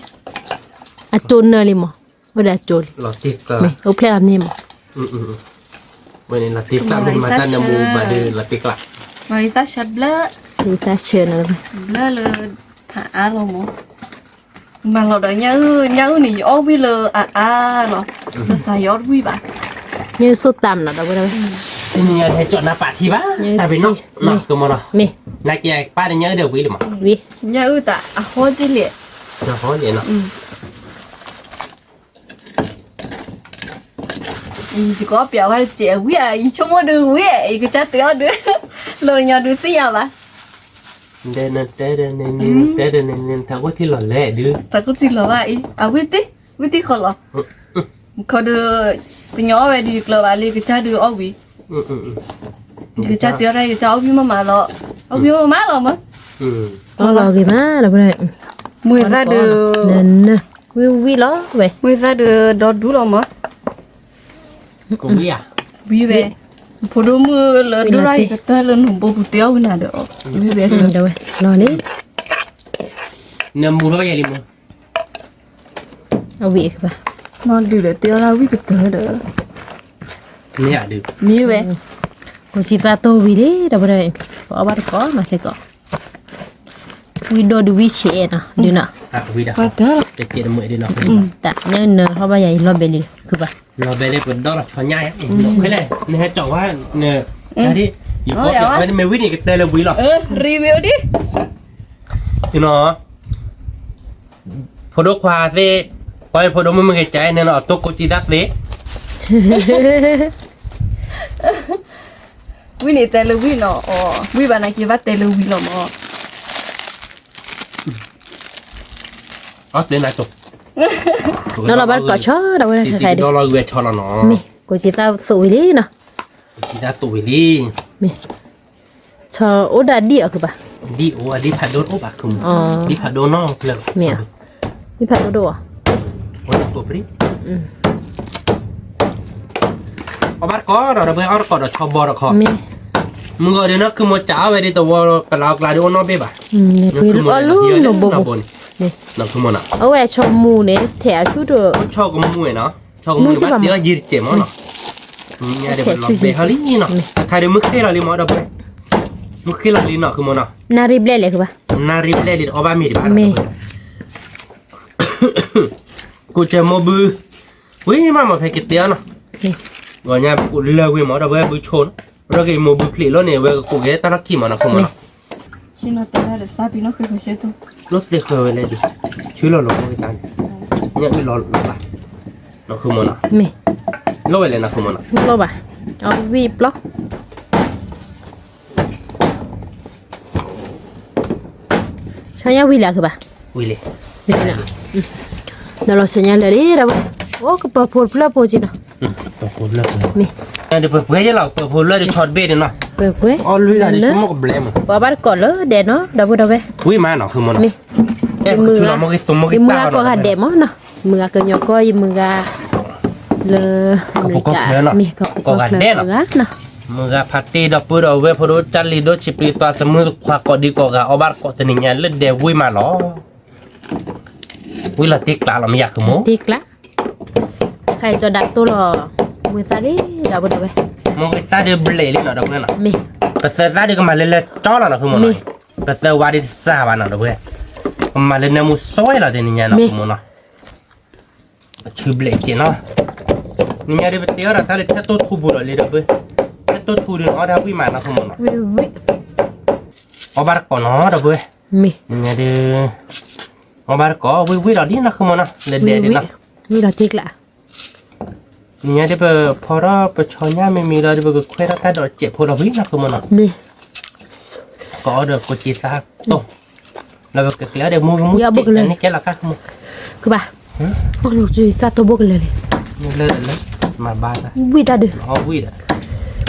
S2: อะโจนเนลิมอบ่ได้โจล
S1: Lotik
S2: ไม่
S1: lah.
S2: เอาเพลงนี้มั้ง
S1: Boleh lotik tak boleh mata nyamu pada lotik lah.
S3: Marita shot blur.
S2: นี่ตาเชิญอะไร
S3: Blur le thả lo mo. Mà lo đó nhớ nỉ ô bi le lo. Sa sa yot wi ba.
S2: เนี่ยสุดตามน่ะดอกบ่ได้
S1: Ini ada cok napa sih ba? Tapi no, no tu mana?
S2: มี
S1: Nak ya pada nhớ được quý mà.
S2: วิ
S3: Nhớ ta à ho chi le.
S1: Nó khó vậy nó.
S3: Chỉ có biểu hay trẻ wi à, ý chung mo được wi à, ý cái cha tớ được. Lo nhớ được gì à ba?
S1: Đây nên thằng có thi lò lẹ đưa.
S3: Ta có gì lo ba ý. À wi ti khó lo. Khó được cái nhỏ về đi lo ba le cái cha được ô wi. Cái cha tớ đây cái cha ô wi mà lo. Ô wi mà lo mà.
S2: อ๋อรอกี่มาดอกบ่ได้
S3: Mười ra được
S2: นั่นน่ะวิล้อเว้ย
S3: mười ra được đọt đủ rồi mà.
S1: Cũng biết à?
S3: Vì vậy, phụ đồ mưa lớn đưa ra cái ta lớn hùng bố bù tiêu cái nào được. Vì vậy
S2: เดี๋ยวเว้ยรอนี่
S1: Nằm mua bao giờ đi mua?
S2: เอาวิคือป่ะ
S3: nó điều để tiêu ra vì cái tớ được.
S1: Nè được.
S3: Vì vậy,
S2: กูสิฟาโตวิเด้ดอกบ่ได้เอาบัดก่อมาใส่ก่อวิโดดูวิเชนะดูน่ะ
S1: À quý đã.
S3: phải tớ.
S1: Chết mới đi nó.
S2: ตะเนี่ยเนอะเขาบ่ใหญ่รอเบลีคือป่ะ
S1: Nó về đây còn đó là cho nhai á. Cái này, nè chọn quá nè. Đây đi. Dù có cái mày biết cái tên là quý lọ.
S3: Review đi.
S1: Chứ nó phô đô khoa thế coi phô đô mới cái trái nên nó tốt cô chi đắc đấy.
S3: Vì này tê là vì nó, vì bà này kia bắt tê là vì nó mà.
S1: Ớt lên này tục.
S2: แล้วเราบัดก่อช่อดอกบ่ได้
S1: Thì
S2: ใครดิ
S1: đó là về cho là nó.
S2: มีกูสิตาสวยดิเนาะ
S1: Chi đắc tuổi đi.
S2: มีชอโอดาดีอ่ะคือป่ะ
S1: Đi ô đi phải đốt ốp à không. Đi phải đốt nó là.
S2: เนี่ยนี่ผัดโดอ่ะ
S1: Ôi tổ đi. Ở bát có rồi bây giờ có rồi cho bò rồi khó.
S2: มี
S1: มึงก็เดี๋ยวนะคือมาจ้าไปดิตัวกะลากลาดิโอโนเบบ่ะ
S2: เนี่ยคุยรู้อ๋อรู้หนูบ่บ่
S1: นี่นั่นคือมันอ่ะ
S2: เอาไว้ชมหมูเนี่ยแถวชุดเด้อ
S1: ชอบกับมวยเนาะชอบกับมวยบัดเดี๋ยวยืดเจ็บมั้งเนาะเนี่ยเดี๋ยวมันลองเบฮาลีเนาะใครเดี๋ยวมึกเข้าลีมั้งเด้อไปมึกเข้าลีเนาะคือมันเนาะ
S2: นาริบเล่เลยคือป่ะ
S1: นาริบเล่ดิอบามีดิบ่ะกูจะมาบูวิ่งมาเพกิเตียเนาะวันนี้กูเลิกวิ่งมาเด้อเว้ยบูชนเราก็มาบูพลีแล้วเนี่ยเว้ยกูเกตาลักกี้มันนะคือมันเนาะ
S3: Xin nó tê là sao bị nó khơi khơi thôi.
S1: รถเด็กเคยเลยดิชื่อเราลงไปกันเนี่ยไม่รอลงไปเราคือมันอ่ะ
S2: มี
S1: รถเลยนะคือมันอ่ะ
S2: รอบอ่ะเอาวีบล็อกใช้ยาวีแล้วคือป่ะ
S1: วิเลย
S2: วิแล้วเดี๋ยวเราใช้ยาเลยดิเราโอ้ก็เปิดพูดเพื่อพูดจีน่ะ
S1: เปิดพูดเลย
S2: มี
S1: เดี๋ยวเปิดเผยจะหรอเปิดพูดเลยเดี๋ยวช็อตเบสเนาะ
S2: เปิดเว้ย
S1: อ๋อลุยอะไรชั่วโมงกับเบลม
S2: เปิดบ้านก่อนเลยเดี๋ยวเนาะเดี๋ยวพูดเอาไว้
S1: วิมาเนาะคือมัน
S2: มี
S1: แค่ชุดเราไม่สมมติ
S2: มือ
S1: ตา
S2: ก็หัดเดมอนะมือก็ยกก็ยมือก็เลยมีก็หัดเดมนะ
S1: มึงก็พัตตี้ดับเบิลเอาไว้พอรู้จัลลีดูชิปรีตัวสมุนควักกอดีกว่าเอาบาร์กอตัวนี้เนี่ยเล่นเดี๋ยววิมาหรอวิละติ๊กตาเราไม่อยากคือโม
S2: ติ๊กละใครจะดักตัวหรอมือตาดิเดี๋ยวพูดเอาไว้
S1: มึงก็ตาเดือบเล่เลยเนาะดับเบิลเนาะ
S2: มี
S1: แต่เสือตาเดือก็มาเล่นจ้อแล้วเนาะคือมันแต่เสือวาดิสาบานาดับเบิลมาเล่นเนี่ยมุสวยแล้วตัวนี้เนี่ยเนาะคือมันเนาะชื่อเบลเจเนาะ นี่ไงเดี๋ยวไปเตี้ยเราถ้าเลยแค่ตัวทูบุหรี่เลยเดี๋ยวไปแค่ตัวทูเดี๋ยวเอาได้วิ่งมานะคุณมอนะ
S2: วิวิ
S1: เอาบาร์ก่อนเนาะเดี๋ยวไป
S2: มี
S1: นี่ไงเดี๋ยวเอาบาร์ก่อนวิ่งเราดีนะคุณมอนะเด็ดเด็ดนะ
S2: วิเราทิกละ
S1: นี่ไงเดี๋ยวไปพอเราไปชอนย่าไม่มีเราเดี๋ยวไปก็คุยเราแต่เดี๋ยวเจ็บพอเราวิ่งนะคุณมอนะ
S2: มี
S1: ก็เดี๋ยวกูจีตาโตเราไปเกลี่ยเดี๋ยวมูนี่แกละกันมู
S2: คือป่ะโอ้ลูกจุยซาโตโบกันเลย
S1: นี่เลยมาบ้านนะ
S2: วิตาดู
S1: เอาวิ่งอ่ะ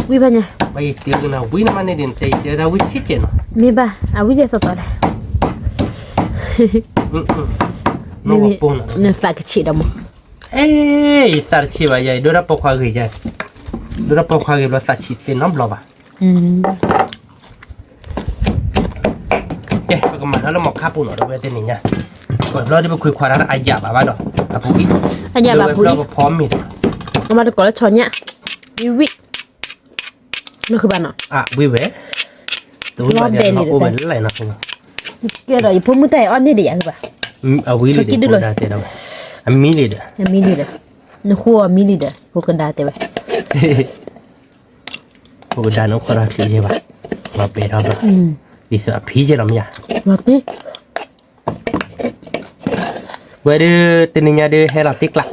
S2: วิบ้านเนี่ย
S1: ไปเตี้ยกันนะวิ่งมันเนี่ยเดี๋ยวเตี้ยเราวิ่งชิดเจน
S2: มีป่ะอาวิเดสต่อได้
S1: น้องปุ่น
S2: เนี่ยฝากกระชีดมั้ง
S1: เอ้ยตาชีวายดูรับปกควากิจดูรับปกควากิจเราตัดชีเป็นน้ำบล็อกอ่ะเอ๊ะก็มาแล้วหมอกข้าปุ่นเราไปเต้นนี่ไงก่อนเราได้ไปคุยความรักอายาบ้าบ้าดอกตะปุย
S2: อันยาบาปุย
S1: เราพร้อมมิด
S2: เอามาตะกอนแล้วชอนเนี่ยวินั่นคือบ้านเนาะ
S1: อ่ะวิเวตัวนี้เดี๋ยวเราโอเวอร์อะไรนะคุณ
S2: เกี่ยวกับพุ่มมือแต่อ้อนนี่เดียวคือป่ะ
S1: เอาวิเลยเดี๋ยวได้เดี๋ยวอันมิลิเด้อ
S2: ยังมีนี่เด้อนึกว่ามีนี่เด้อพวกกันดาเต้ไป
S1: พวกดานกกระสีใช่ปะมาเปิดเอาไปดิสอะพีเจลำยา
S2: มาดิ
S1: เวดือตินิยาดือเฮลับติกละ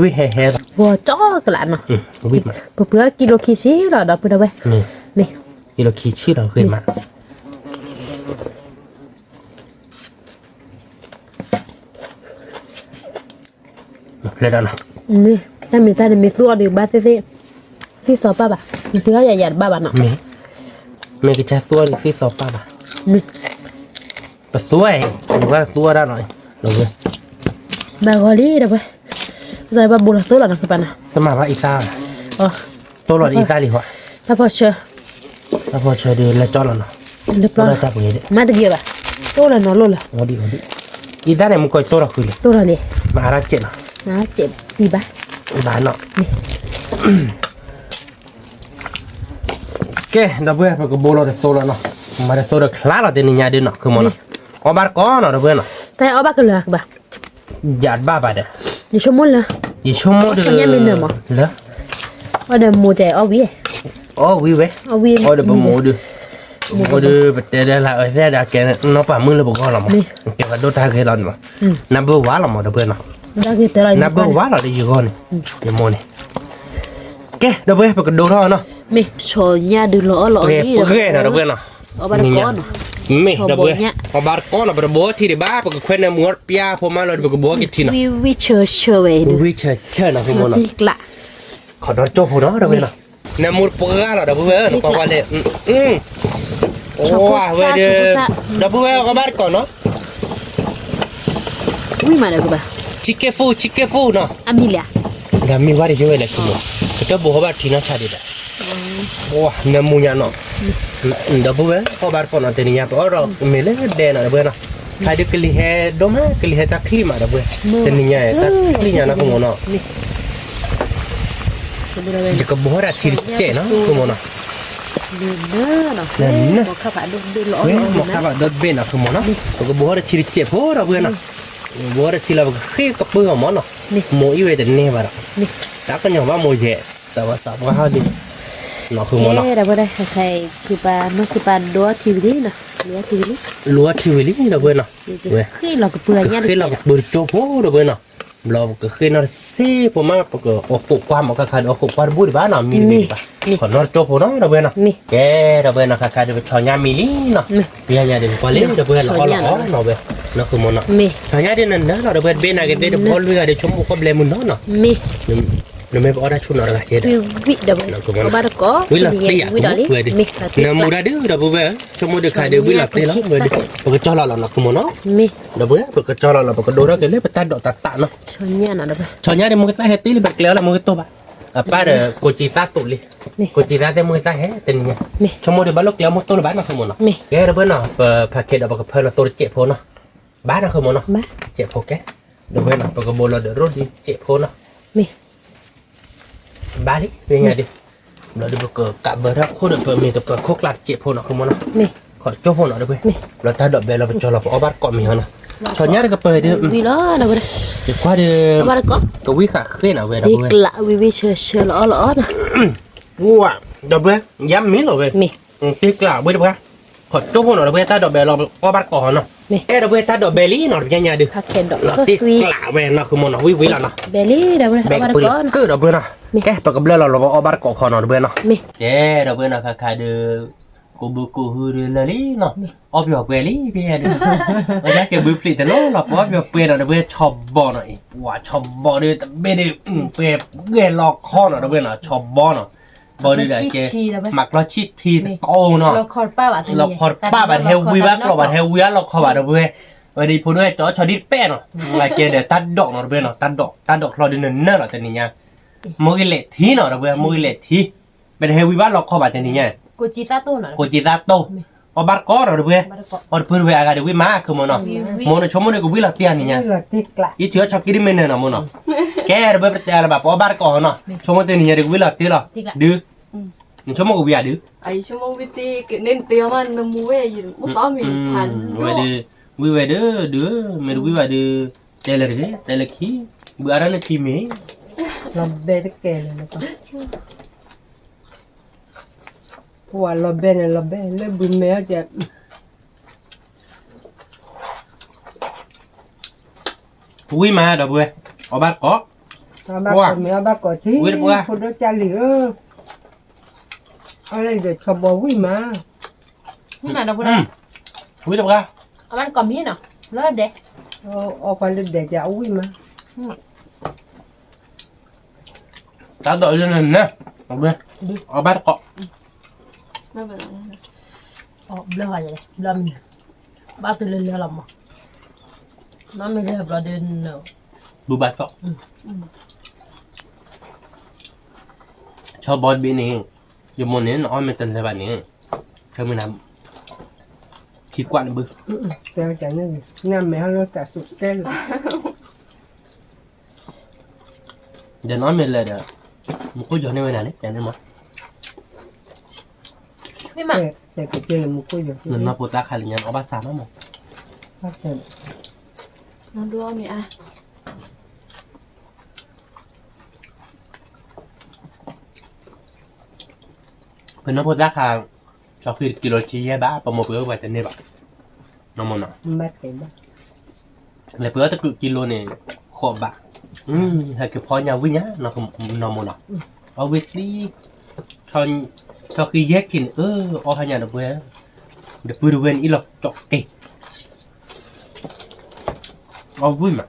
S1: วิเฮเฮ
S2: บัวจ้อกระหน่ะ
S1: วิมา
S2: เพื่อกิโลคิชิหรอดอกไปได้ไหม
S1: นี่
S2: นี่
S1: กิโลคิชื่อเราขึ้นมาเลยนะ
S2: นี่ถ้ามีแต่มีส่วนดีบ้าซิซิสอบป่ะมีเพื่อใหญ่ๆบ้าบ้านเนาะ
S1: มีกิจตัวที่สอบป่ะ
S2: นี่
S1: ปะสวยหรือว่าสวยได้หน่อยลงเลย
S2: บางคนนี่เด้อไปใจบ้าบุญสู้หรอนะคือป่ะนะ
S1: จะมาว่าอีตา
S2: อ๋อ
S1: ตัวหลอดอีตาดีกว่า
S2: ถ้าพอเชื่อ
S1: แล้วพอเชิญดูแลจอดแล้วเนาะ
S2: เรียบร้อย
S1: เราจับอย่างนี้
S2: มาตะเกียบอ่ะตัวละนอนโลละ
S1: โอ้ดีอีตาเนี่ยมันก็ตัวเราคือเลย
S2: ตัวละเลย
S1: มาอาราเจ็ดเนาะ
S2: นะเจ็บปีบ้า
S1: บ้านเนาะโอเคดับเบิ้ลไปกับโบเราได้โซแล้วเนาะมาได้โซได้คลาเราเดี๋ยวนี้ยาเดินเนาะคือมันเนาะเอาบาร์ก้อนเนาะดับเบิ้ลเนาะ
S2: แต่เอาบ้ากันเลยคือป่ะ
S1: หยาดบ้าไปเด้อ
S2: อยู่ชั่วโมงละ
S1: ยี่ชั่วโมงเด้อเหรอ
S2: ว่าเดี๋ยวมูใจเอาวิ
S1: โอ้วิเว้
S2: เอาวิ
S1: โอ้เดี๋ยวผมโมดูโมดูไปเดี๋ยวละเดี๋ยวแกน้องป่ามือเลยบอกว่าเรามั้งแกว่าโดนตาเคยเราเนี่ยมั้งนับเบอร์ว่าเรามั้งดับเบิ้ลเนาะ
S2: ได้กี่ตัวอะไร
S1: นับเบอร์ว่าเราได้ยี่ก้อนนี่เดี๋ยวโมนี่โอเคดับเบิ้ลไปกับดูเท่าเนาะ
S2: มีโชว์เนี่ยดูหล่อหล่อ
S1: โอเค
S2: นี่
S1: โอเคนะดับเบิ้ลเนาะ
S2: เอาบ้าก้อน
S1: ไม่ดับเบิ้ลเอาบาร์ก้อนเอาไปบัวที่เดบ้าไปกับคนในมัวปียาพอมาเราไปกับบัวกี่ทีเนาะ
S2: วิเชื่อเว้ยดู
S1: วิเชอร์นะคุณโมเนาะ
S2: นี่ละ
S1: ขอโดนโจ้หัวเนาะดับเบิ้ลเนาะในมัวปียาเราดับเบิ้ลเนาะก็ว่าเลยโอ้เว้ยเดี๋ยวดับเบิ้ลเอาบาร์ก้อนเนาะ
S2: วิมาเลยกูบ้า
S1: ชิคเก้ฟูเนาะ
S2: อามิเลีย
S1: ดามีว่าได้ช่วยเลยคุณโมก็บัวบาร์ทีน่าชาดีเลยโอ้ในมุญาเนาะดับเบิ้ลเอาบาร์ก้อนเนาะเดี๋ยวนี้พอเราไม่เล่นเด่นนะดับเบิ้ลเนาะใครดูกลีเฮดมะกลีเฮตะคลีมาดับเบิ้ลเดี๋ยวนี้ตะคลีนะคุณโมเนาะจะกับบัวราชีเจเนาะคุณโมเนาะ
S2: เนี่ยบอกข้าพเจ้าดูหล่อ
S1: เว้ยหมอกข้าวดดเบนอะคือหมอเนาะก็บัวราชีเจ็บหัวเราเว้ยนะบัวราชีเราขี้กับเปลือกหมอเนาะหมออีเวแต่เนี่ยบ้านี่แต่ก็ยังว่าโมเจแต่ว่าสาวว่าเขาดิเนาะคือหมอเนาะ
S2: เราไม่ได้ใครคือปลาเนาะคือปลาดัวทีวีนะดัวทีวี
S1: ลัวทีวีนี่เราเว้ยเนาะเว้ย
S2: คือเราก็เปลือยเนี่ย
S1: คือเราบริจาคหัวเราเว้ยเนาะเราก็คือน่าเสียผมมาปกออกความออกขาดออกความบุญบ้านเนาะมีดีป่ะขอนอจบหัวเนาะเราเว้ยเนาะแกเราเว้ยเนาะขาดเดี๋ยวชอยามีลีเนาะเบียร์เนี่ยเดี๋ยวพอเลี้ยงเราเว้ยเราเราเว้ยเนาะคือหมอเนาะชอยาเดี๋ยวนั้นเนาะเราเว้ยเบนอะไรเดี๋ยวพอเรือเดี๋ยวชมบุคคลเบลมุนเนาะ
S2: มี
S1: no me ora chuno ora che da
S2: วิเดี๋ยวบ้านก็
S1: wila tia ku wede na muda de da bu be chomo de kha de wila te la wede ba chola la na ku mo no
S2: มี
S1: da bu ba ka chola la ba ka do ra ke le ba ta do ta ta no
S2: ชนเนี่ยนะเดี๋ยว
S1: chonya de mo ka sa he ti le ba kle la mo ka to ba apa de ko chi ta tu le ko chi ta de mo sa he te ni chomo de ba lo kle mo to ba na ku mo no ke da ba na pa ke da ba ka pa la to che pho no ba na ku mo no
S2: มา
S1: che pho ke da bu na ba ka bo la de ro di che pho no
S2: มี
S1: balik về nhà đi nó đi bực cả bờ ra khô được bờ mì tập khô lạt chẹp phô nó không muốn nó
S2: มี
S1: khỏi cho phô nó được vậy là ta đợi về là cho là bỏ bát cọ mì hơn nó chọn nhát cái bơi được
S2: vì đó đâu bữa
S1: để qua được
S2: ba có
S1: cái quý khả khế nào về đâu
S2: đi
S1: về
S2: lạ vì sờ lõ nè
S1: wow đâu về dám miếng rồi về
S2: mì
S1: tiếc là bơi đâu ra khỏi tốt hơn rồi về ta đợi bè lòng qua bắt cỏ nó ê đâu về ta đợi bè lý nó được nhà được
S2: hạt kẹt đỏ
S1: nó
S2: có
S1: tiếc
S2: suy
S1: là về nó không muốn nó quý là nó
S2: belly đâu bữa ba có
S1: cứ đâu về nó cái bạc bè là nó bắt cỏ khó nó được về nó
S2: mì
S1: cái đâu về nó khai được cô bố cô hư là lý nó ở biểu về lý về được ở đây cái bướp lì thì nó là ở biểu về nó được về chọc bò này wow chọc bò đi về đi về về lọ kho nó được về nó chọc bò nó bò đi lại cái mặc nó chít thì to nó
S2: เราคอร์ป้าบาท
S1: เราคอป้าบัดเฮลวีบักเราบัดเฮลวีเราคอบัดเว้ยวันนี้พูดด้วยจอชอดิแป้เนาะว่าเจเดตัดดอกเนาะเว้ยเนาะตัดดอกเราดินเนอร์เนาะแต่นี่ไงมือเล็ดทีเนาะเว้ยมือเล็ดทีเป็นเฮลวีบักเราคอบัดแต่นี่ไง
S2: กูจีซ่าตู้หน่อย
S1: กูจีตาโตเอาบัดก้อเนาะเว้ยเอาพูดเว้ยอากาศเว้ยมาคือมันเนาะมันชมมันก็วิลาเตียนี่ไง
S4: là tiếc lạ
S1: อีเถื่อชอบกินเมนเนาะมันเนาะแกเว้ยแต่ละแบบเอาบัดก้อเนาะชมมันตัวนี้เด็กวิลาเตียเนาะดื้อชมมันก็วิลาดื้อ
S3: ai chung mong vít tí cái nên tiêu mà nó mua về gì mua tao mình hẳn
S1: vậy đi vui về đứa mày vui về đứa đây là khí bữa đó là khí mấy
S4: là bè cái kè này nó con wow là bè này là bè lấy bún mèo chứ
S1: vui mà đâu vui ở bác có
S4: bác có mèo bác có thí phụ đó cha lửa ở đây để cho bò vui mà
S2: นี่มาเราพูด
S1: vui đâu ra
S2: เอามันก่อนมีเนาะเลิศเด็ก
S4: ở quan để cho vui mà
S1: tao đợi lên này nè đâu vui ở bác có
S3: nó vậy
S2: อ๋อเบลออะไรเบลอมันบ้าตื่นเรือหรอมั้งน้ำไม่เรือเบลอเดินเนาะ
S1: bù bát có cho bò bên này giờ muốn nên nói mình cần là bạn này theo mình làm thịt quặn bự
S4: cho chẳng nên nam mèo nó cả sụt cái rồi
S1: giờ nói mình là một cái giờ này mình làm đấy để mà
S2: ไม่มา
S4: để cái chơi là một cái giờ
S1: mình mà phụ ta khai nhận ở bát sám mà
S4: phát triển
S3: nó đua mẹ à
S1: mình nó phụ ta khai cho khi kilo chi ba và một bữa vậy tên này bạn nó mòn nào
S4: mất cái đó
S1: lại bữa tới kilo này khổ bạn hay cái phơi nhau với nhá nó không nó mòn nào ở bên đi cho khi ghét thì ở hai nhà được bữa được bữa được ít lọc chọc kì ở vui mà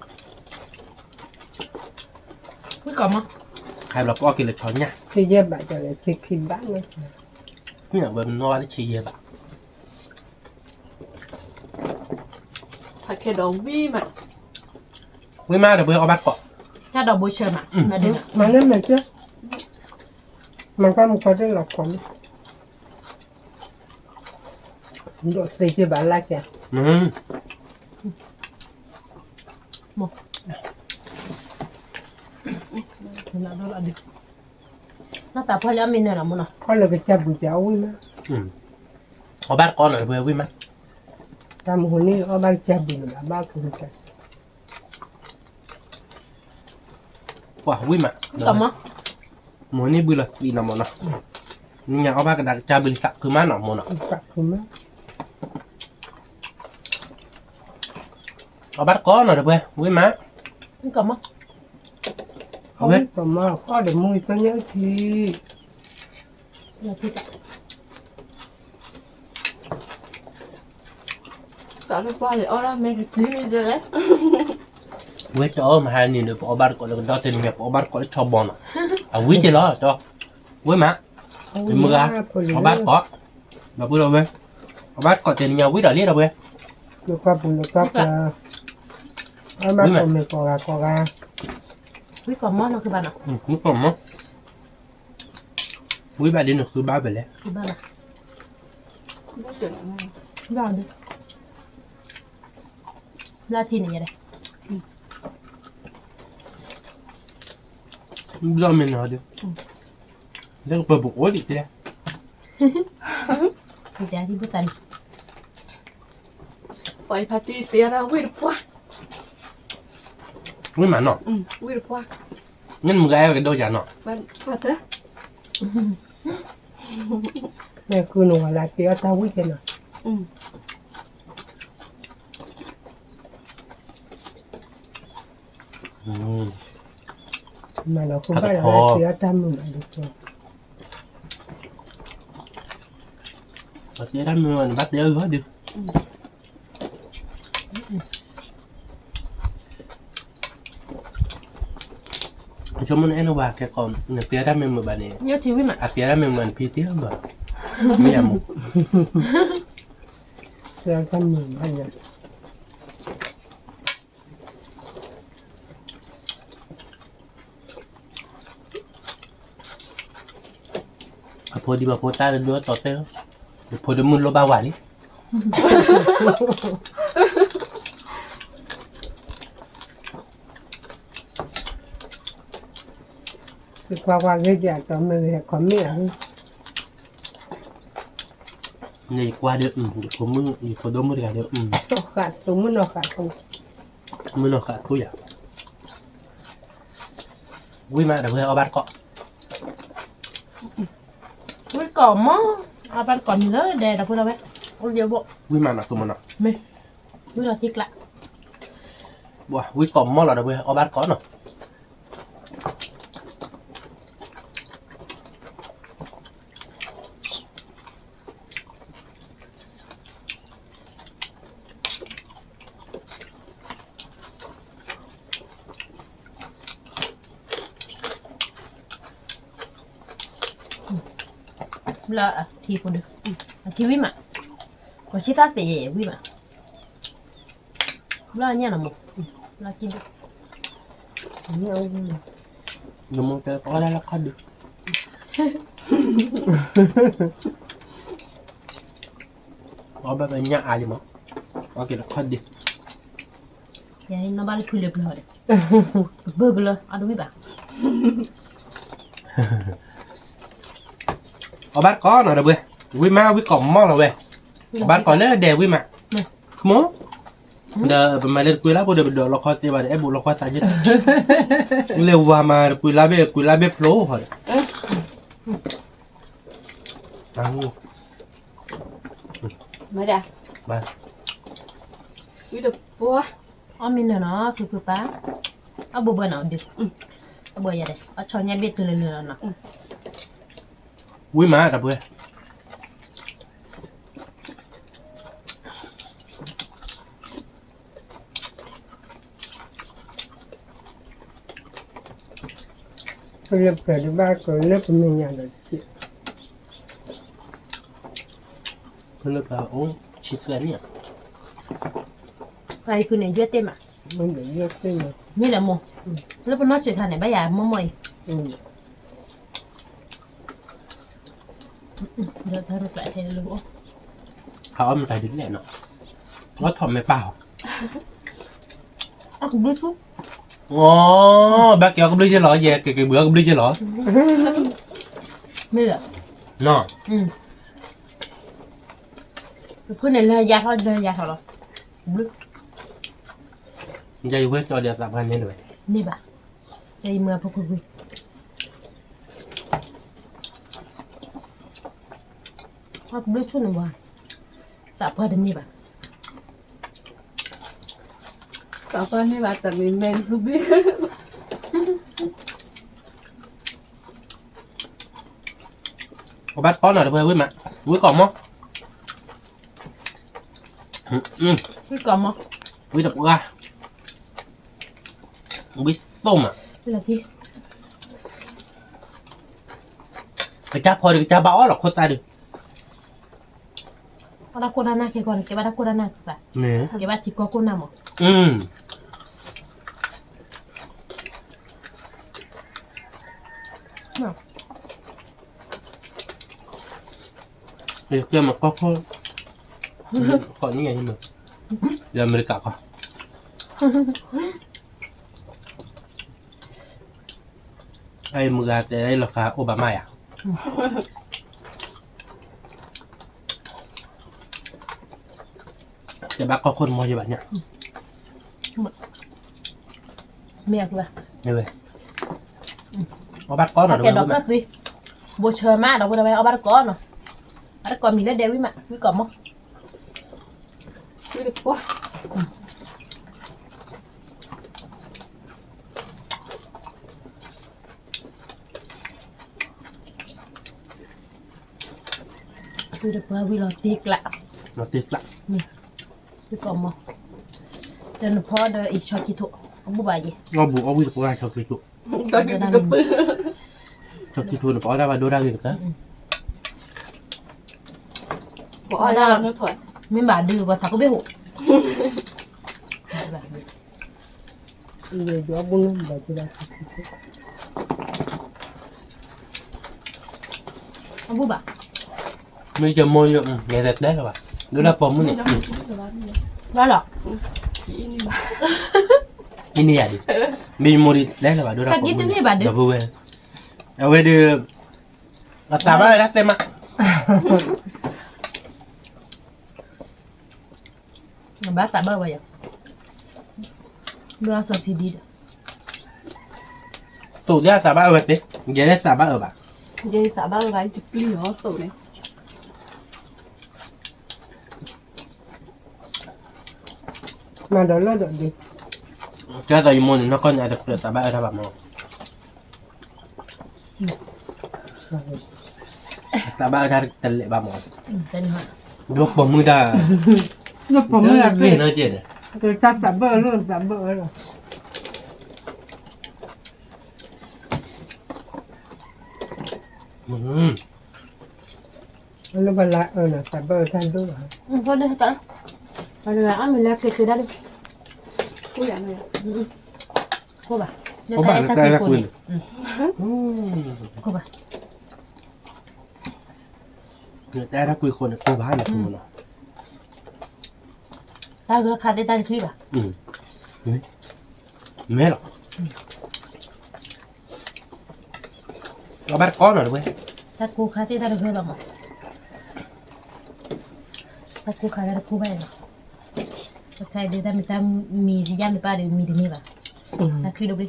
S2: ไม่ก่อนมั้ง
S1: khai là có kì là chó nhá
S4: khi giờ bạn cho là chỉ khi bán nữa
S1: nhá bên nó là chỉ vậy bạn
S3: phải cái đầu vi mà
S1: với ma được bữa ở bát cọ
S2: ถ้าดอกบัวเชิญอ่ะน่าเด่น
S4: mà nó mà chứ mà có một cái rất là khó độ xây chưa bán lại kìa
S2: น่าดูละดิน่าตาพอแล้วมีเนื้อหรอมั้งเนาะ
S4: có là cái cha bùi cháu vui mà
S1: ở bát con rồi bữa với ma
S4: ta một hồi ở bác cha bùi là ba cũng cả
S1: quả vui mà
S2: ก่อนมั้ง
S1: muốn đi bữa là đi nằm mòn nào nhưng nhà ở bát cái đặc cha bữa sặc cứ má nằm mòn nào
S4: sặc không á
S1: ở bát có rồi được bữa với má
S2: ไม่ก่อนมั้ง
S4: không biết còn mà có để mua cho nhớ thì
S2: อย่าพิจาร
S3: cả nó qua để ora mẹ cái tí bây giờ đấy
S1: với cho mà hai nhìn được ở bát có là cho tiền nghiệp ở bát có cho bòn à quý chơi đó cho với má thì mưa ra ở bát có và bữa đâu bên ở bát có tiền nhau quý đợi lý đâu bên
S4: được cấp là ở bác còn mình còn ra
S2: ไม่ก่อนมั้งเนาะคือบ้านเนาะ
S1: cũng còn mất quý bà đi được cứ ba về lên
S2: คือบ้านเนาะ
S3: nó chuyển lại ngay
S2: บ้านดิลาทีนี่อะไร
S1: do mình nói được đây có bột ối đi thế
S2: คือใจที่พุตัน
S3: phải party tia ra quên quá
S1: Với mà nó.
S3: Ui được qua.
S1: Nhưng mà cái đôi giả nó.
S3: Bạn qua thế.
S4: Mẹ cứ nổ lại tía tao quý chân
S3: Ừ.
S4: mà nó không
S1: Thật
S4: phải là
S1: khó.
S4: tía tao mình là được rồi.
S1: Và thế đó mình bắt đỡ hết được. Cho mình ăn vào cái con người tía đó mình bà này.
S2: nhớ thiếu với mà
S1: À tía đó mình phi tía mà. Mấy nhà một.
S4: Tía tao mình anh nhỉ.
S1: Thôi đi mà cô ta đưa tọt teo. Thôi đừng muốn lo bao quả đi.
S4: Thì qua cái giả tao mình có mẹ
S1: Này qua được, có mưa, có đông mưa cả được.
S4: nó khát tụi mình nó khát không.
S1: Mưa nó khá thôi à. Vui mà, đừng có bắt cọ.
S2: với còn mó à bạn còn nữa để đọc đâu bé ôi giờ bộ
S1: Vui mà nó tụi mình nó.
S2: mày với là thiệt lạ
S1: Wow, vui cọm mò là đừng có bắt cọ nó.
S2: là thì cũng được thì với mà có chỉ ta thì với mà là nha là một là chín
S4: Nhau
S1: Đừng muốn cái có ra là khó được. Có bắt nhá ai đi mà. Ok là khó đi.
S2: vậy nó bán khui lợp nữa burger à đúng vậy
S1: Có bắt có nó được vui mà vui cọm mò là về. Bắt có lấy đè vui mà. Mó. Dah pemain kuila pun dah lokal tiba dah bu lokal saja. Lewa mà kuila be pro thôi.
S3: Mày đã.
S1: Ba.
S3: Ui được qua.
S2: mình là nó cứ phá ở bộ bờ nào được ở bờ vậy đấy ở cho nhà biết từ lần nào
S1: Vui mà đã bữa.
S4: cái lớp cái thứ ba cái lớp mình nhà được chị
S1: Kalau tahu chicken ni.
S2: ai cứ này duyệt tên mà
S4: mình để biết tên mà
S2: như là một lúc nó sự thành này bây giờ mua mồi rồi thôi được lại thêm lúa
S1: Họ mình phải đứng lại nó. Nó thòm mày bảo.
S2: à cũng biết chút
S1: Ồ, bác kéo cũng đi chơi lỏ về, cái bữa cũng đi chơi lỏ.
S2: như là
S1: Nó.
S2: cứ này là già thôi rồi biết
S1: Jadi gue cho dia tak panen rồi.
S2: đi bà đây mưa phục vụ à cũng biết chút nữa bà sao phải đến đi bà
S3: Kapan ni bata min men subi.
S1: Có bắt có nào được vui mà. Vui cọm không?
S2: cái còn mà
S1: Vui đập ra. Vui xôm à.
S2: là gì
S1: Cái cháp thôi cái cháp bão là khốt ra được.
S2: ada corona cái còn cái bà đã corona bà
S1: Nè.
S2: cái bà chỉ có corona mà
S1: Thì kia mà có những ngày như mà. Giờ mình cả con. Ai mua gà tại đây là khá Obama à? Để bác có con mua cho bạn nhá.
S2: mẹ kìa
S1: Đây về. Có bắt có nào
S2: cái
S1: đâu
S2: đó
S1: mà.
S2: có gì bố chờ má đó bố đâu ở bắt có nó bắt có mình lấy đeo với mẹ với cọm không
S3: Quý được quá.
S2: với được qua với lo tiếc lạ
S1: Nó tiếc lắm.
S2: với cọm không cho nó phó đợi ít cho chị thụ không bố bà gì
S1: Ngon bù ốc được qua cho cái trụ.
S3: Cho cái cặp bự.
S1: Cho cái trụ nó bỏ ra và đôi ra được đó.
S3: Bỏ ra là nó thôi.
S2: mấy bà đưa vào thằng có biết hộ
S4: Giờ gió bún nó bà chưa đã.
S2: không bố bà
S1: Bây giờ môi ngày đẹp đấy rồi bà. Đứa là bông mới nè.
S2: đó là
S1: Ini ya di. Mi mau di đấy là bà đưa ra.
S2: Sao biết thế bà đưa?
S1: Dạ vui. À về đưa. Là tạm ơi đắt tem ạ.
S2: bà tạ bơ vậy đưa sao xí đi
S1: Tủ ra tạm ơi đi. Vậy đấy tạm ơi bà.
S3: Vậy sao bao gái chụp ly nó sổ này.
S4: Mà đó là được gì?
S1: Cho tao mua thì nó có nhà được tạm ơi ra bà mua. Tạm ơi ra tên lệ bà mua.
S2: tên họ
S1: Lúc bông người ta.
S4: Nó cũng là
S1: Gì
S4: cái
S1: nó chết rồi.
S4: cái ta tạm bơ luôn tạm bơ rồi. Nó bà lại là tạm bơ than đúng rồi.
S2: thôi đi cả rồi là ăn mình là cái đó đi
S3: Cô dạng này.
S2: cô bà
S1: Có bạn ta ra quyền.
S2: cô bà
S1: Người ta ra quyền con cô bá là cô nào.
S2: ta cứ khát đến ta khi bà
S1: Mẹ rồi. Nó bắt có rồi đấy.
S2: ta cô khát đến ta được hơi bà mà ta cô khát đến cô bà này ta chạy đến ta mình ta mì gì ăn ba để mì thì mì bà ta khi đâu đi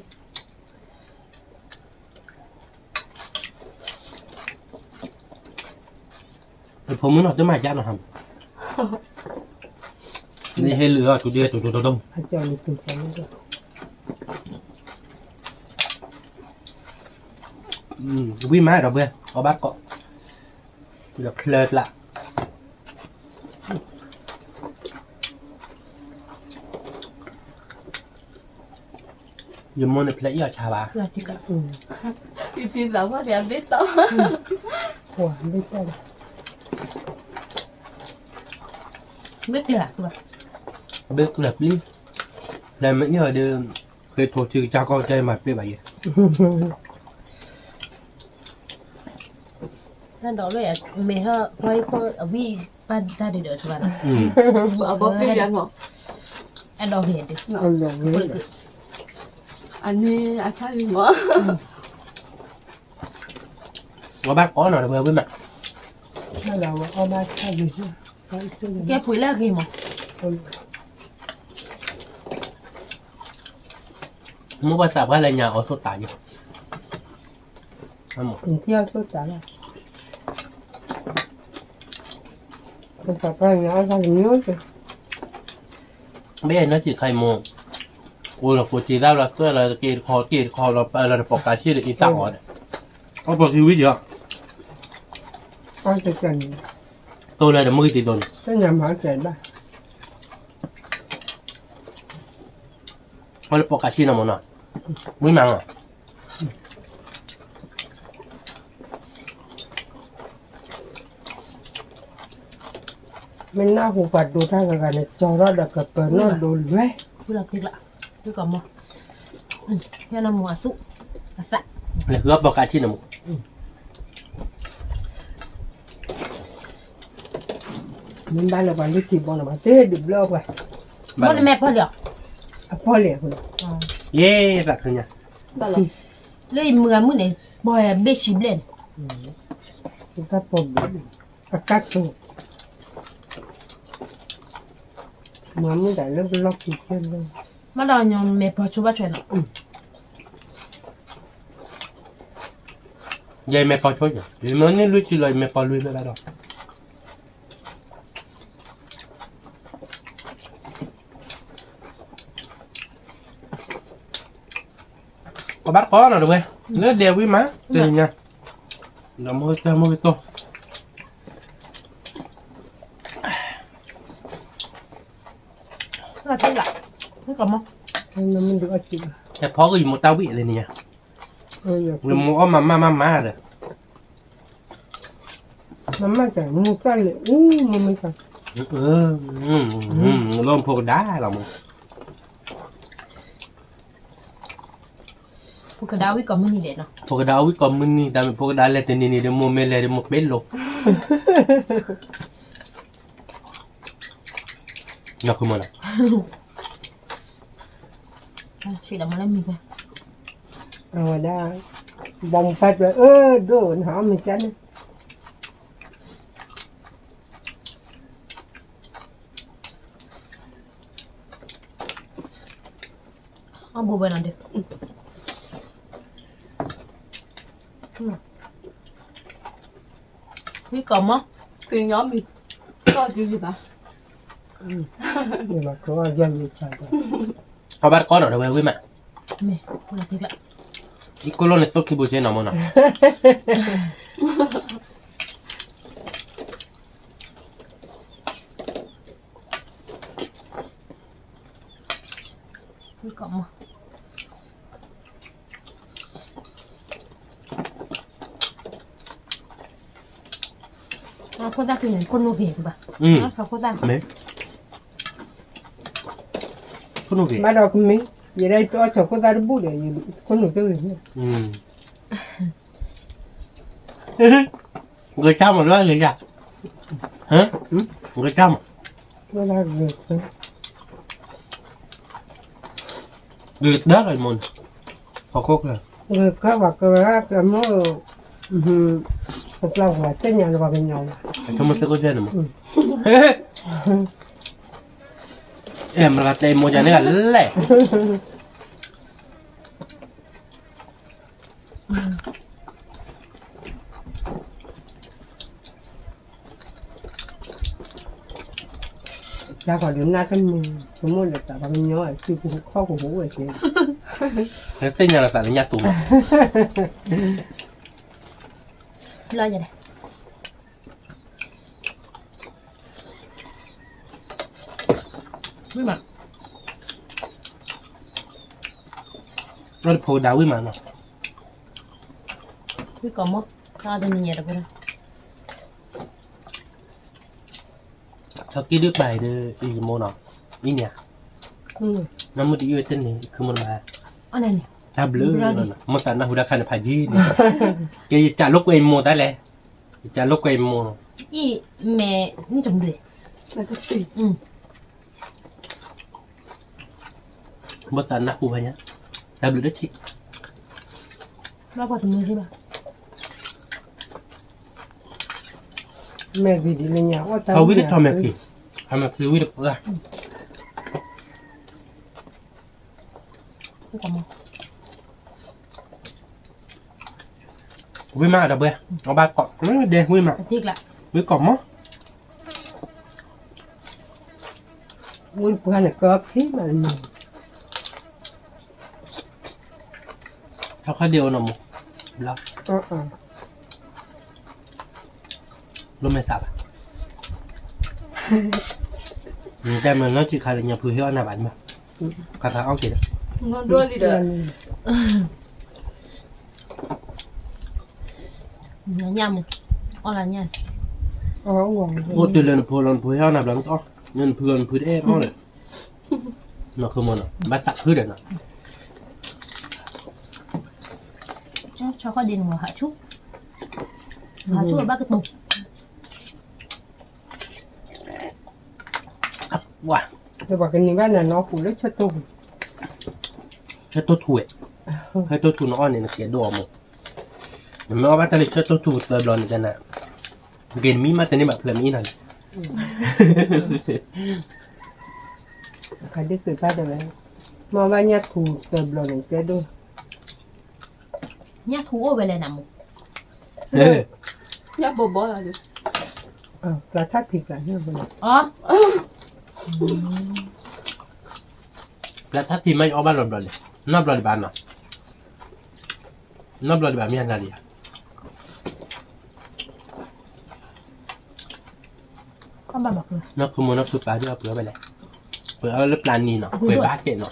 S1: ผมmuốn nói tới mai chắc nó hầm. Đi hay lửa tụi đi tụi đông.
S4: Cho đi cùng cho nó được.
S1: Quý má rồi bây có bác có. Được lợt lại. Giờ muốn được lấy ở trà bà.
S2: là chị cả
S3: Thì phi giáo quá thì ăn biết tao.
S4: Quả biết đâu.
S2: biết chưa hả cô bà
S1: Biết lập lý. Làm mấy giờ đưa cái thổ trừ cha con chơi mặt biết vậy.
S2: nên đó là mẹ họ quay cô ở vì ban ta để đợi cho bà
S3: Bỏ bỏ phi dạng ngọ.
S2: ăn đồ hiền đi
S4: Ăn rồi nghe.
S3: Anh đi à cha đi mở.
S1: Có bác có nào được với mặt.
S4: Nó là ông ba cha gì chứ?
S2: cái phủi là gì mà
S1: Muốn qua tạp là nhà ở số tải gì. Một.
S4: Theo số trả là. Không phải phải nhỏ ra thì nhớ chứ.
S1: Bây giờ nó chỉ khai mồ. Ôi là của chị ra là tôi là kỳ kho là bọc cá chi để ít sao rồi. Có bọc gì vậy?
S4: Ăn thì cần.
S1: Tôi là 10 tỷ đồng.
S4: Cái nhà mở trẻ ba.
S1: Có là bọc cá chi nào mà nó. Mới mang à?
S4: Mình nào cũng phải đồ ra cái này cho nó được cái bờ nó đồ lé.
S2: cứ là tiếc lạ cứ còn một theo năm mùa sụ là sạ
S1: Là góp bọc cá chi nào một.
S4: Mình bán là bán đi chỉ bọn là bán thế được lâu vậy.
S2: bố này mẹ bao giờ
S4: À bao lẻ rồi.
S1: Yeah, đặt thôi nha.
S3: Tao là
S2: lấy mưa mưa này bòi bê xím lên
S4: Chúng ta bỏ bể. À cắt rồi. Mà mới đã lớp lóc thì trên đây.
S2: mà đòi nhon mẹ bao chú bắt chuyện
S1: Vậy mẹ bao chốt rồi. Vì mới nên lui chỉ lời mẹ bao lui lại rồi. Có bắt có nào được không? Nó đều với má. Từ nha. Nó mới to.
S2: Là thế lại. Thế còn không?
S4: Nó mình được chị.
S1: Cái phó cái gì một tao bị lên nha.
S4: Rồi
S1: Người mua má rồi.
S4: mamma chẳng mua sao lại mamma chẳng
S1: Lon phô đá là một.
S2: Phụ cái đau với còn mình để nó.
S1: Phô đá với con mình ta phô đá lên tên này để mua mê lên một bét luôn. Nó không mà.
S2: Chị đã muốn làm mình rồi.
S4: đã bông phát rồi đồ họ mình chán
S2: Ông bố bên nào được. Quý cầm á.
S3: Từ nhỏ mình có chuyện gì bà?
S4: nhưng mà có dân gì phải
S1: Họ bắt có đâu với mẹ.
S2: Mẹ, cô là thiệt lại.
S1: I colonne tocchi buce no mona.
S2: Quý cầm á. Cô ta thì con nuôi về bà. Cô ta.
S1: Mẹ. Con nuôi
S4: mà đâu cũng mình vậy đây tôi cho cô ta đi bút để con nuôi cái gì
S1: Người trong mà nói người ra. Hả? Người trong.
S4: nó là được
S1: Được đó rồi môn. Họ cốt là.
S4: người có và cái nó một lần là cái nhà vào bên nhau
S1: Không mất có chuyện mà. Em là tay mua cho nó lẹ.
S4: ra khỏi điểm na cái mình chúng muốn được tạo vào bên nhau ấy chứ cũng khó của bố vậy chứ
S1: Cái tên nhà là tại nhà tù.
S2: Lo vậy này. Quý mà.
S1: Nó phô đá với mà nó.
S2: Quý cầm á. Sao thì mình nhẹ được rồi.
S1: Cho cái đứa bài đưa đi mua nó. Đi nhà. Nó mới đi tên này không muốn bà.
S2: Ở này nè.
S1: Ta blue rồi. Mà ta nó đã khai được phải gì. Cái trả lúc em mua tại lẽ. Trả lúc em mua.
S2: Ý mẹ như chồng gì?
S3: Mẹ cái gì?
S1: Mất sẵn nắp phải nhá. Ta blue đất chị.
S2: Nó vào tầm người chứ bà.
S4: mẹ gì đi lên nhà ở tao
S1: Không biết cho mẹ kì. Hai mẹ kì biết được ra.
S2: Quý cầm á.
S1: Với mà đã bê. Nó ba cọ. Nó đen với mà.
S2: Thiệt lại.
S1: Với cọ mó.
S4: muốn bữa này có khí mà mình
S1: Cho khai điều nó một. Đó. Lúc mẹ sạp à? Cái mà nó chỉ khai là nhập vừa hiệu nào bạn mà. Cả thằng áo kìa đó.
S3: Ngon đua đi được.
S2: Nó nhầm. Ở là nhầm.
S4: ngon
S1: Ô từ lần vừa hiệu nào lắm to. Nên vừa đế nó này. Nó không muốn à. Bắt tặng cứ để nó.
S2: Cho có điện vào hạ chút. Hạ chút ở ba cái tủ.
S1: Wow.
S4: tôi bảo cái này bán là nó phụ lấy cho tôi
S1: Cho tôi thủi. Cái tôi thủi nó on này nó kìa đồ một. Nó bắt ta lấy cho tôi thủi tờ blon này nè. Ghen mi mà tên này bảo là mi này.
S4: cái đứa cười phát rồi mà bao nhiêu thủ tờ blog này cái đôi
S2: Nhát thú ở bên này nằm một.
S3: nhá bò bò là được
S4: ปลาทัดถิกละเนี่ยมัน
S2: อ๋อ
S1: แล้วถ้าทีไม่เอาบ้านหลบเลยนอบหลบบ้านเนาะนอบหลบบ้านมีอะไรดี
S2: ข้าวบะหมักเลย
S1: นอกคือมันนอกคือปลาที่เอาเปลือกไปเลยเปลือกเอาเลือปลานีเนาะเปลือกบ้าเกะเนาะ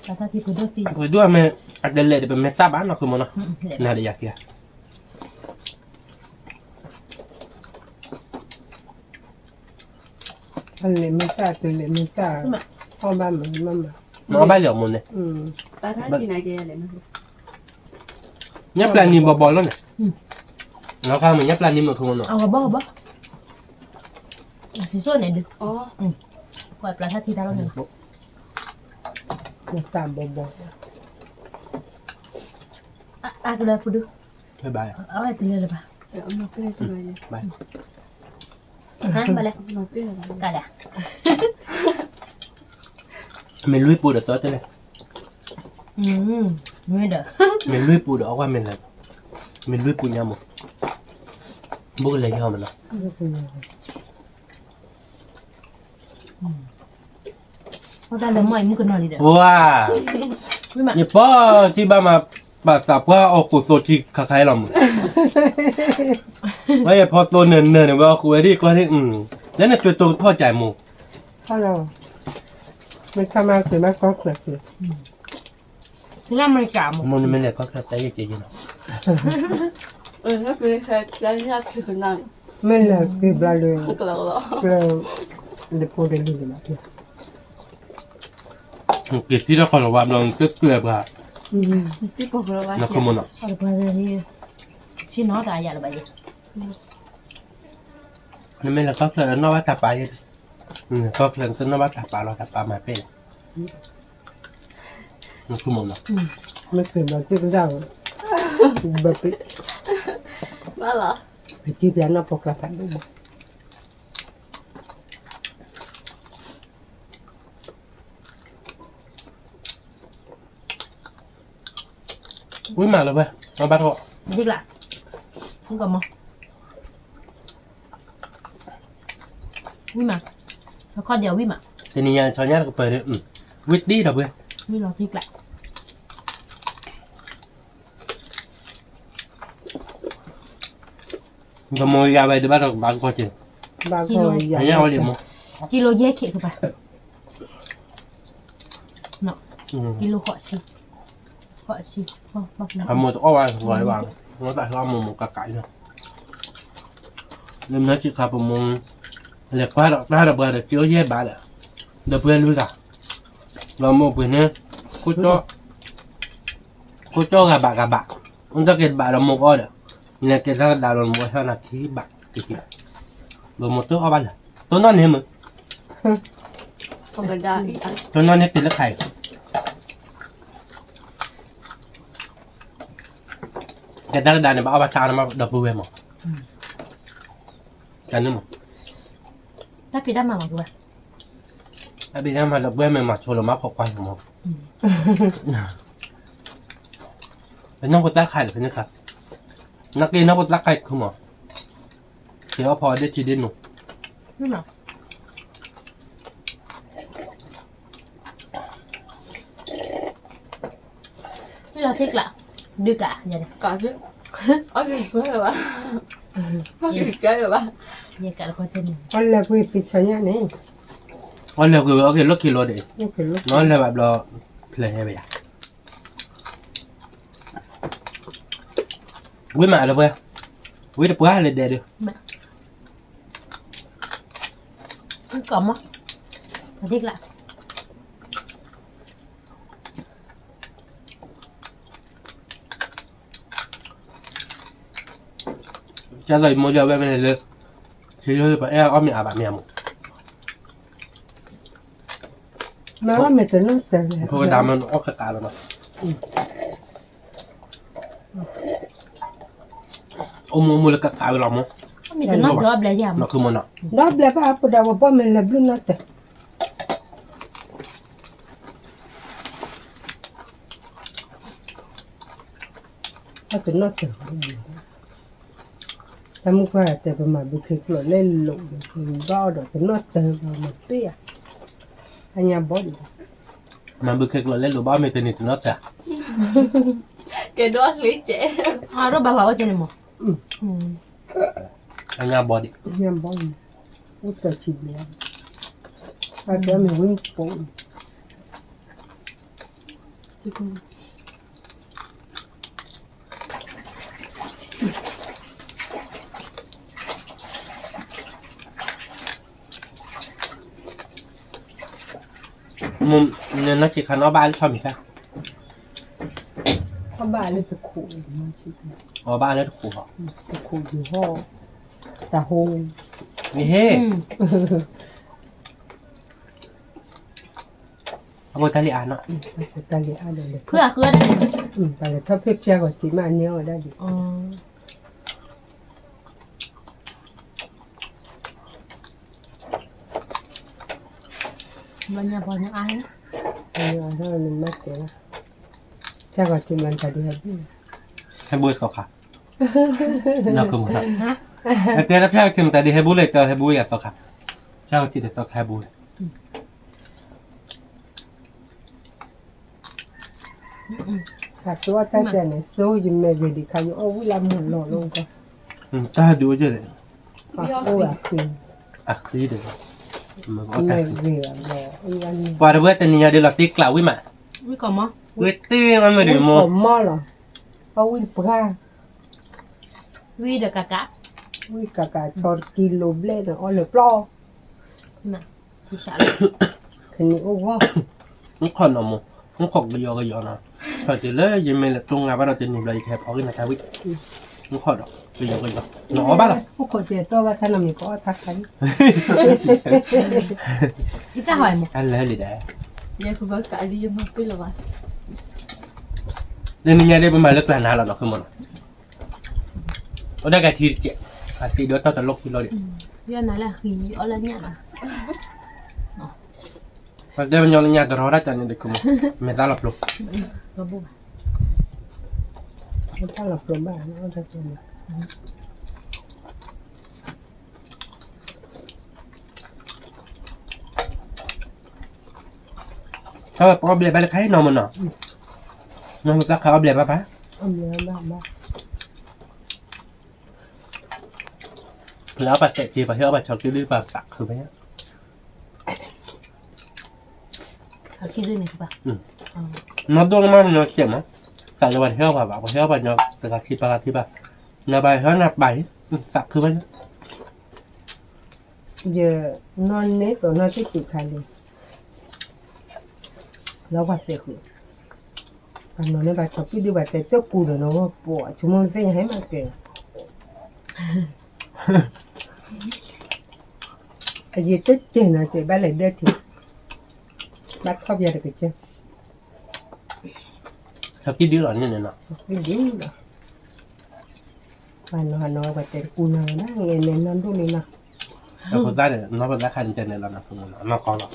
S2: แต่ถ้าที่พูดด้วยสิ
S1: เปลือกด้วยมันอาจจะเละแต่เป็นเมตาบ้านนอกคือมันเนาะ
S2: เละ
S1: น่าจะอยากเกี่ย
S4: อันเลยไม่จ้าตัวเลยไม่จ้าพ่อบ้านมันมา
S1: มันเอาใบเหลืองมันเลย
S3: ta thấy gì này kia lại nó
S1: เนี่ยปลานีบอลแล้วเนี่ยแล้วข้าวมันเนี่ยปลานีมันคือมันเนาะ
S2: เอากระบอกสีส้มไหนดึก
S3: ô
S2: กว่าปลาทัดที่ดาวเราเนี่ย
S4: ตามบ่
S2: อ่ะกูเลยพูดดู
S1: บ๊ายบาย
S2: เอาไอ้ตีเลยป่ะ
S3: để ông nói cái này cho mày đi
S1: บาย
S2: ฮะมาเลย
S3: nói biết là
S2: กันเลย
S1: มันลุยปูเดือดตัวเลย
S2: ไม่เด้อ
S1: มันลุยปูเดือดเอาว่ามันอะไรมันลุยปูยำมั้งบุกเลยที่เขามันเนาะ
S2: เพราะแต่เรื่องใหม่มึงก็นอนดีเด้อ
S1: ว้า
S2: ไม่มา
S1: อย่าป้อที่บ้านมาปากสับว่าเอากุศลที่คล้ายๆเรามึงว่าอย่าพอตัวเนินเนี่ยว่าคุยที่ก็ที่แล้วเนี่ยตัวพ่อจ่ายหมู
S4: ถ้าเราไม่ทำมาคือมาก็เกิดคือ
S2: ที่นั่นมันกล่าวมึง
S1: มันไม่ได้ก็แค่ใจเย็นๆเนาะ
S3: ừ nó bị hết cái ra thì cái này
S4: ไม่เลยคือบลาเลย
S3: cái là đó
S4: เปล่าเดี๋ยวพูดได้เลยนะ
S1: เกิดที่เราขอระวังเราเกลือๆป่ะ
S3: tiếp tục là
S1: นะคือมันเนาะ
S2: เอาไปเลยนี่ชิ้นน้อยตายอย่าละไปดิ
S1: นี่ไม่แล้วก็เกลือนอกว่าตาปลาก็เกลือต้นนอกว่าตาปลาเราตาปลามาเป็นนะคือมันเนาะ
S4: ไม่เคยมาที่เราแบบไป
S3: đó là
S4: จีบยันเราปกติดู
S1: อุ้ยมาเลยเว้ยมาบ้านเขา
S2: ดีกว่ามึงก็มองวิ่งมาแล้วก็เดี๋ยววิ่งมา
S1: ทีนี้ชาวนี้ก็เปิดเลยวิดดี้เราเว้ย
S2: วิ่งรอที่กละ
S1: ขโมยยาไปที่บ้านเราบางคนจริง
S4: บางคนอยาก
S1: อันนี้เอาเหรียญมั้ง
S2: กิโลเยอะเขียคือไปเนาะกิโลขอชีบอกนะ
S1: ขโมยตัวอ้อยหัวไอ้วางหัวแต่เขาเอาหมูกระไก่เนาะเริ่มนัดจิตขับประมงเหล็กฟ้าดอกหน้าระเบิดเจียวเย็บบ้าเลยเดี๋ยวเพื่อนรู้จักเราโม่เพื่อนเนี่ยกูโจ้กับบะมันจะเกิดบะเราโม่ก็เดี๋ยวเนี่ยเกิดถ้าดาวเราโม่ถ้าหนักที่บะกี่เราโม่ตัวเอาบ้านเลยตัวนอนเนี่ยมึง
S3: còn cái đa ít ăn
S1: ตัวนอนเนี่ยติดแล้วไข่แต่ถ้าดาวเนี่ยเอามาทานมาดับเบิลเวมมั้งกันนึกมั้ง
S2: ถ้าพี่ได้มาบอกกูไป
S1: ไอ้พี่ทำมาดับเบิลเวมมาโชว์เรามาขอบคุณของมึงเป็นน้องกุตาไข่หรือเป็นนักขัดนักเรียนน้องกุตาไข่คือหมอเดี๋ยวพอได้ทีเดียวหนู
S2: วิ่งมาวิ่งรอที่กละดึกอ่ะอย่า
S3: cả chứ ở cái cưới rồi ba có cái chơi rồi ba
S2: อย่ากะแล้วก็เต้น
S4: อันแรกคือปิดใช้ยังนี่
S1: วันเร็วคือโอเครถกิโลเดียว
S4: นี่คือลูก
S1: น้องเลยแบบเราเพลย์ให้ไปอ่ะวิ่งมาเลยเว้ยวิ่งตะปูให้เลยเดี๋ยว
S2: มึงกล่อมมั้งรอที่กละ
S1: จะเลยโมเดลแบบนี้เลยชี้เลยไปเอ้อมีอาบะมีอามุ
S4: แม้ว่าไม่จะนั่งแต่
S1: เพราะว่าดามันออกกาแล้วเนาะโอ้มูลกกาไปหรอมั้ง
S2: มีแต่น้องรอบเลยอย่า
S1: นักคือมันเนาะ
S4: ดับเลยป่ะปุ๊ดาวป้ามันเลยบลูนัท à tụi nó chở ta muốn qua để mà bị thịt lột lên lộn do đó tụi nó từ vào một tia anh em bỏ đi
S1: มันบึกเค็กเลยเล่นรูบ้าเมตินิตนอตจ้ะ
S3: cái đó lý trẻ
S2: à rồi bà bảo cho nên mà ừ
S1: อันยาบอดิ
S4: anh em bỏ đi út tờ chỉ bé ai kéo mình quên bộ
S1: มุมเนี่ยนักจิตคานอบ้านชอบมีแค่
S4: có bà lên từ khổ mà chị
S1: อ๋อบ้านแล้วถูกเหรอ
S4: từ khổ thì ho tà hồ
S1: นี่เฮ้เอาไปทะเลอ่านเนาะ
S4: ta lấy ăn được
S2: เพื่อคือได้
S4: ta lấy thấp phép che của chị mà nhớ ở đây đi
S2: อ๋อวันนี้พอยังอายนะ
S4: nhớ ở đây mình mất thế che của chị mình phải đi hết đi
S1: ให้บุ้ยเขาค่ะเราคือหมดครับแต่รับใช้คือแต่ดีให้บุ้ยเลยแต่ให้บุ้ยอย่าสอกค่ะเจ้าจิตแต่สอกให้บุ้ย
S4: cả số ta tiền này số gì mẹ về đi khai ô vui làm một lọ luôn cơ
S1: ถ้าดูเยอะเลย
S4: ô à thì
S1: อ่ะดีเดี๋ยวมันก็แต่
S4: mẹ về lọ ô ăn
S1: กว่าเพื่อนแต่นี่เดี๋ยวเราติ๊กกล่าววิมา
S2: ไม่ก่อนมั้ง
S1: วิตี้มันไม่ได้
S4: vui
S1: โม
S4: có mò lọ ô vui bra
S2: วีเดกะกะ
S4: vui cả cho kilo lên rồi ô lợp lo
S2: น่ะที่ฉะ
S4: cái này ô quá
S1: มันขอนอมมันขอกกระยอกระยอนะพอจะเลยยังไม่ตรงงานว่าเราจะหนีเลยแค่พอขึ้นมาทวิมันขอดอกกระยอกระยอหนอบ้าล่ะ
S4: ô có tiền to và thằng nào mình có thắc cái
S2: ที่จะหอยหมก
S1: อันเลยเลยได้
S3: vậy cũng phải cả đi mà biết là vậy
S1: เดี๋ยวนี้ได้ประมาณเลิกแล้วนะเราเนาะคือมันเราได้กันทีเจ็ดอาทิตย์เดียวต้องตลกที่เราดิ
S2: เรื่องนั้นแหละคืออะไรเนี่ยนะ
S1: ได้มันยอมเนี่ยตลอดได้จังเนี่ยเด็กกูไม่ได้หลับลุก
S2: ก็บุ
S4: thằng lọc lốm bà nó ra cho mình
S1: ถ้าแบบเอาเบลไปเลยใครนอนมันเนาะนอนมันก็เขาเอาเบลไปปะ
S4: ông nhớ bà
S1: แล้วปัดเตะจีไปเที่ยวปัดช็อกกี้ดื้อปัดปักคือไปเนี่ย
S2: เขาคิดด้วยนี่คือปะ
S1: nó đuông mà nó chém á tại cho bạn heo bảo heo bạn nhỏ từ cả khi bà là bài heo nạp bảy sạc thứ mấy
S4: giờ non nếp rồi nó thích chịu khai lên nó bắt sẽ khử còn nó bài tập đi đưa bài tập tiếp cù rồi nó bỏ chúng nó dễ hết mà kể cái gì chết trên nó chạy bắt lại đưa thì bắt khóc ra được cái chân
S1: ช็อกกี้ดื้อหรอเนี่ยเนาะ
S4: cái gì đó và nó bài tập cù nó nghe nên nó đúng này nè
S1: แล้วคนได้เนี่ยน้องเป็นได้คันเจนเนี่ยแล้วนะคุณน้องก่อนหรอ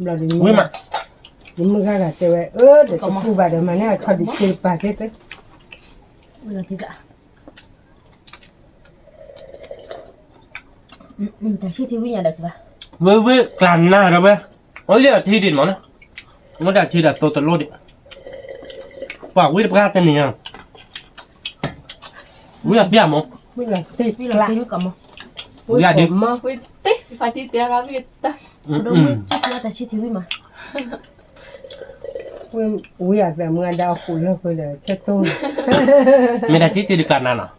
S4: เราดี
S1: อุ้ยมา
S4: nhưng mà ra là thế vậy để cái cù bà đó mà nè cho đi chơi bà thế đấy
S2: เวลาที่กะแต่ชื่อทีวีอย่างเด็กปะ
S1: เว้ยกลั่นหน้าเราไหมโอ้ยเดี๋ยวทีดินมั้งนะมันได้ทีดัดตัวตลอดดิว่าวิ่งไปกันเนี่ยวิ่งเบี้ยมั้ง
S4: mới là tê
S2: พี่เราทีวีก่อนมั้ง
S1: วิ่งดิ
S4: mơ
S3: biết tích phải đi theo ra biết ta
S2: โดนชุดว่าแต่ชื่อทีวีมา
S4: ui à về mưa đau khủi là vừa là chết tôi
S1: ไม่ได้ทีดิกลั่นหน้าเนาะ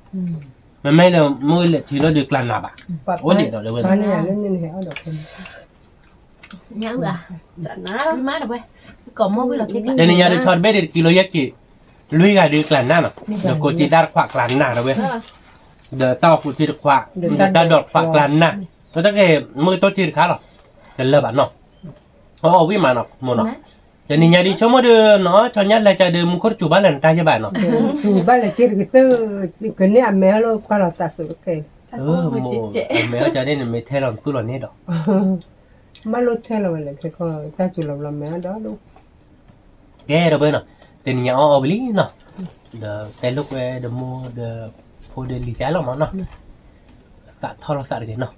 S1: มันไม่เลยมือเลยทีเราดิกลั่นหน้าบ่ะ
S4: Bà
S1: Ủa, điện thoại được rồi.
S4: bà này là lên nhìn héo được không
S2: เนี่ยอ่ะ
S3: chẳng ná
S2: พี่มาเด้อเว้ยก่อนมั้งพี่เราที่กะ
S1: เดี๋ยวนี้ยังได้ช็อตเบ็ดกิโลยักษ์ลุยกันดิกลั่นหน้าเนาะเดี๋ยวกูจีดาร์ควักกลั่นหน้าเราเว้ย เดี๋ยวต้าฟูจีดควักเดี๋ยวต้าดอดฝักกลั่นหน้าแล้วถ้าเกิดมือโตจีดขาหรอจะเลิกอ่ะเนาะเอาวิ่งมาเนาะโมเนาะ จะนี่ยาดีชมว่าเดือเนาะชอนยัดอะไรจะเดิมคนจูบ้านหลังตายใช่ป่ะเนาะ
S4: chú bà là chết cái tư cái này mẹ lo qua là ta sửa cái
S1: โมแม่จะได้เนี่ยไม่เท่าตู้หล่อนี่ดอก
S4: mà lột theo là vậy cái con ta chủ làm mẹ đó luôn
S1: แกเด้อเบิ่นเนาะแต่นี่เอาไปลีเนาะเด้อแต่ลูกเด้อโมเด้อโพเดลิจ้าลงเนาะสะทอสะเด้เนาะ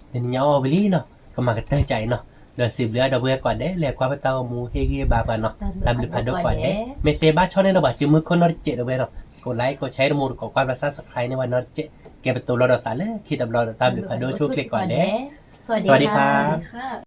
S1: แต่นี่เอาไปลีเนาะก็มากันตั้งใจเนาะเดี๋ยวสิบเรือเดี๋ยวเบื่อก่อนเด้แล้วกว่าไปเตาหมูเฮเกบาก่อนเนาะตามหรือพันดก่อนเด้เมเตบ้าช่องนี้เราบอกจืมมือคนนอร์เจเด้อเว้ยเนาะกดไลค์กดแชร์ดูมูกดความรักสับสไครในวันนอร์เจแกเป็นตัวรอดสารเลยคิดตามรอดตามหรือพันดช่วยคลิกก่อนเด้สวัสดีครับ
S3: ค่ะ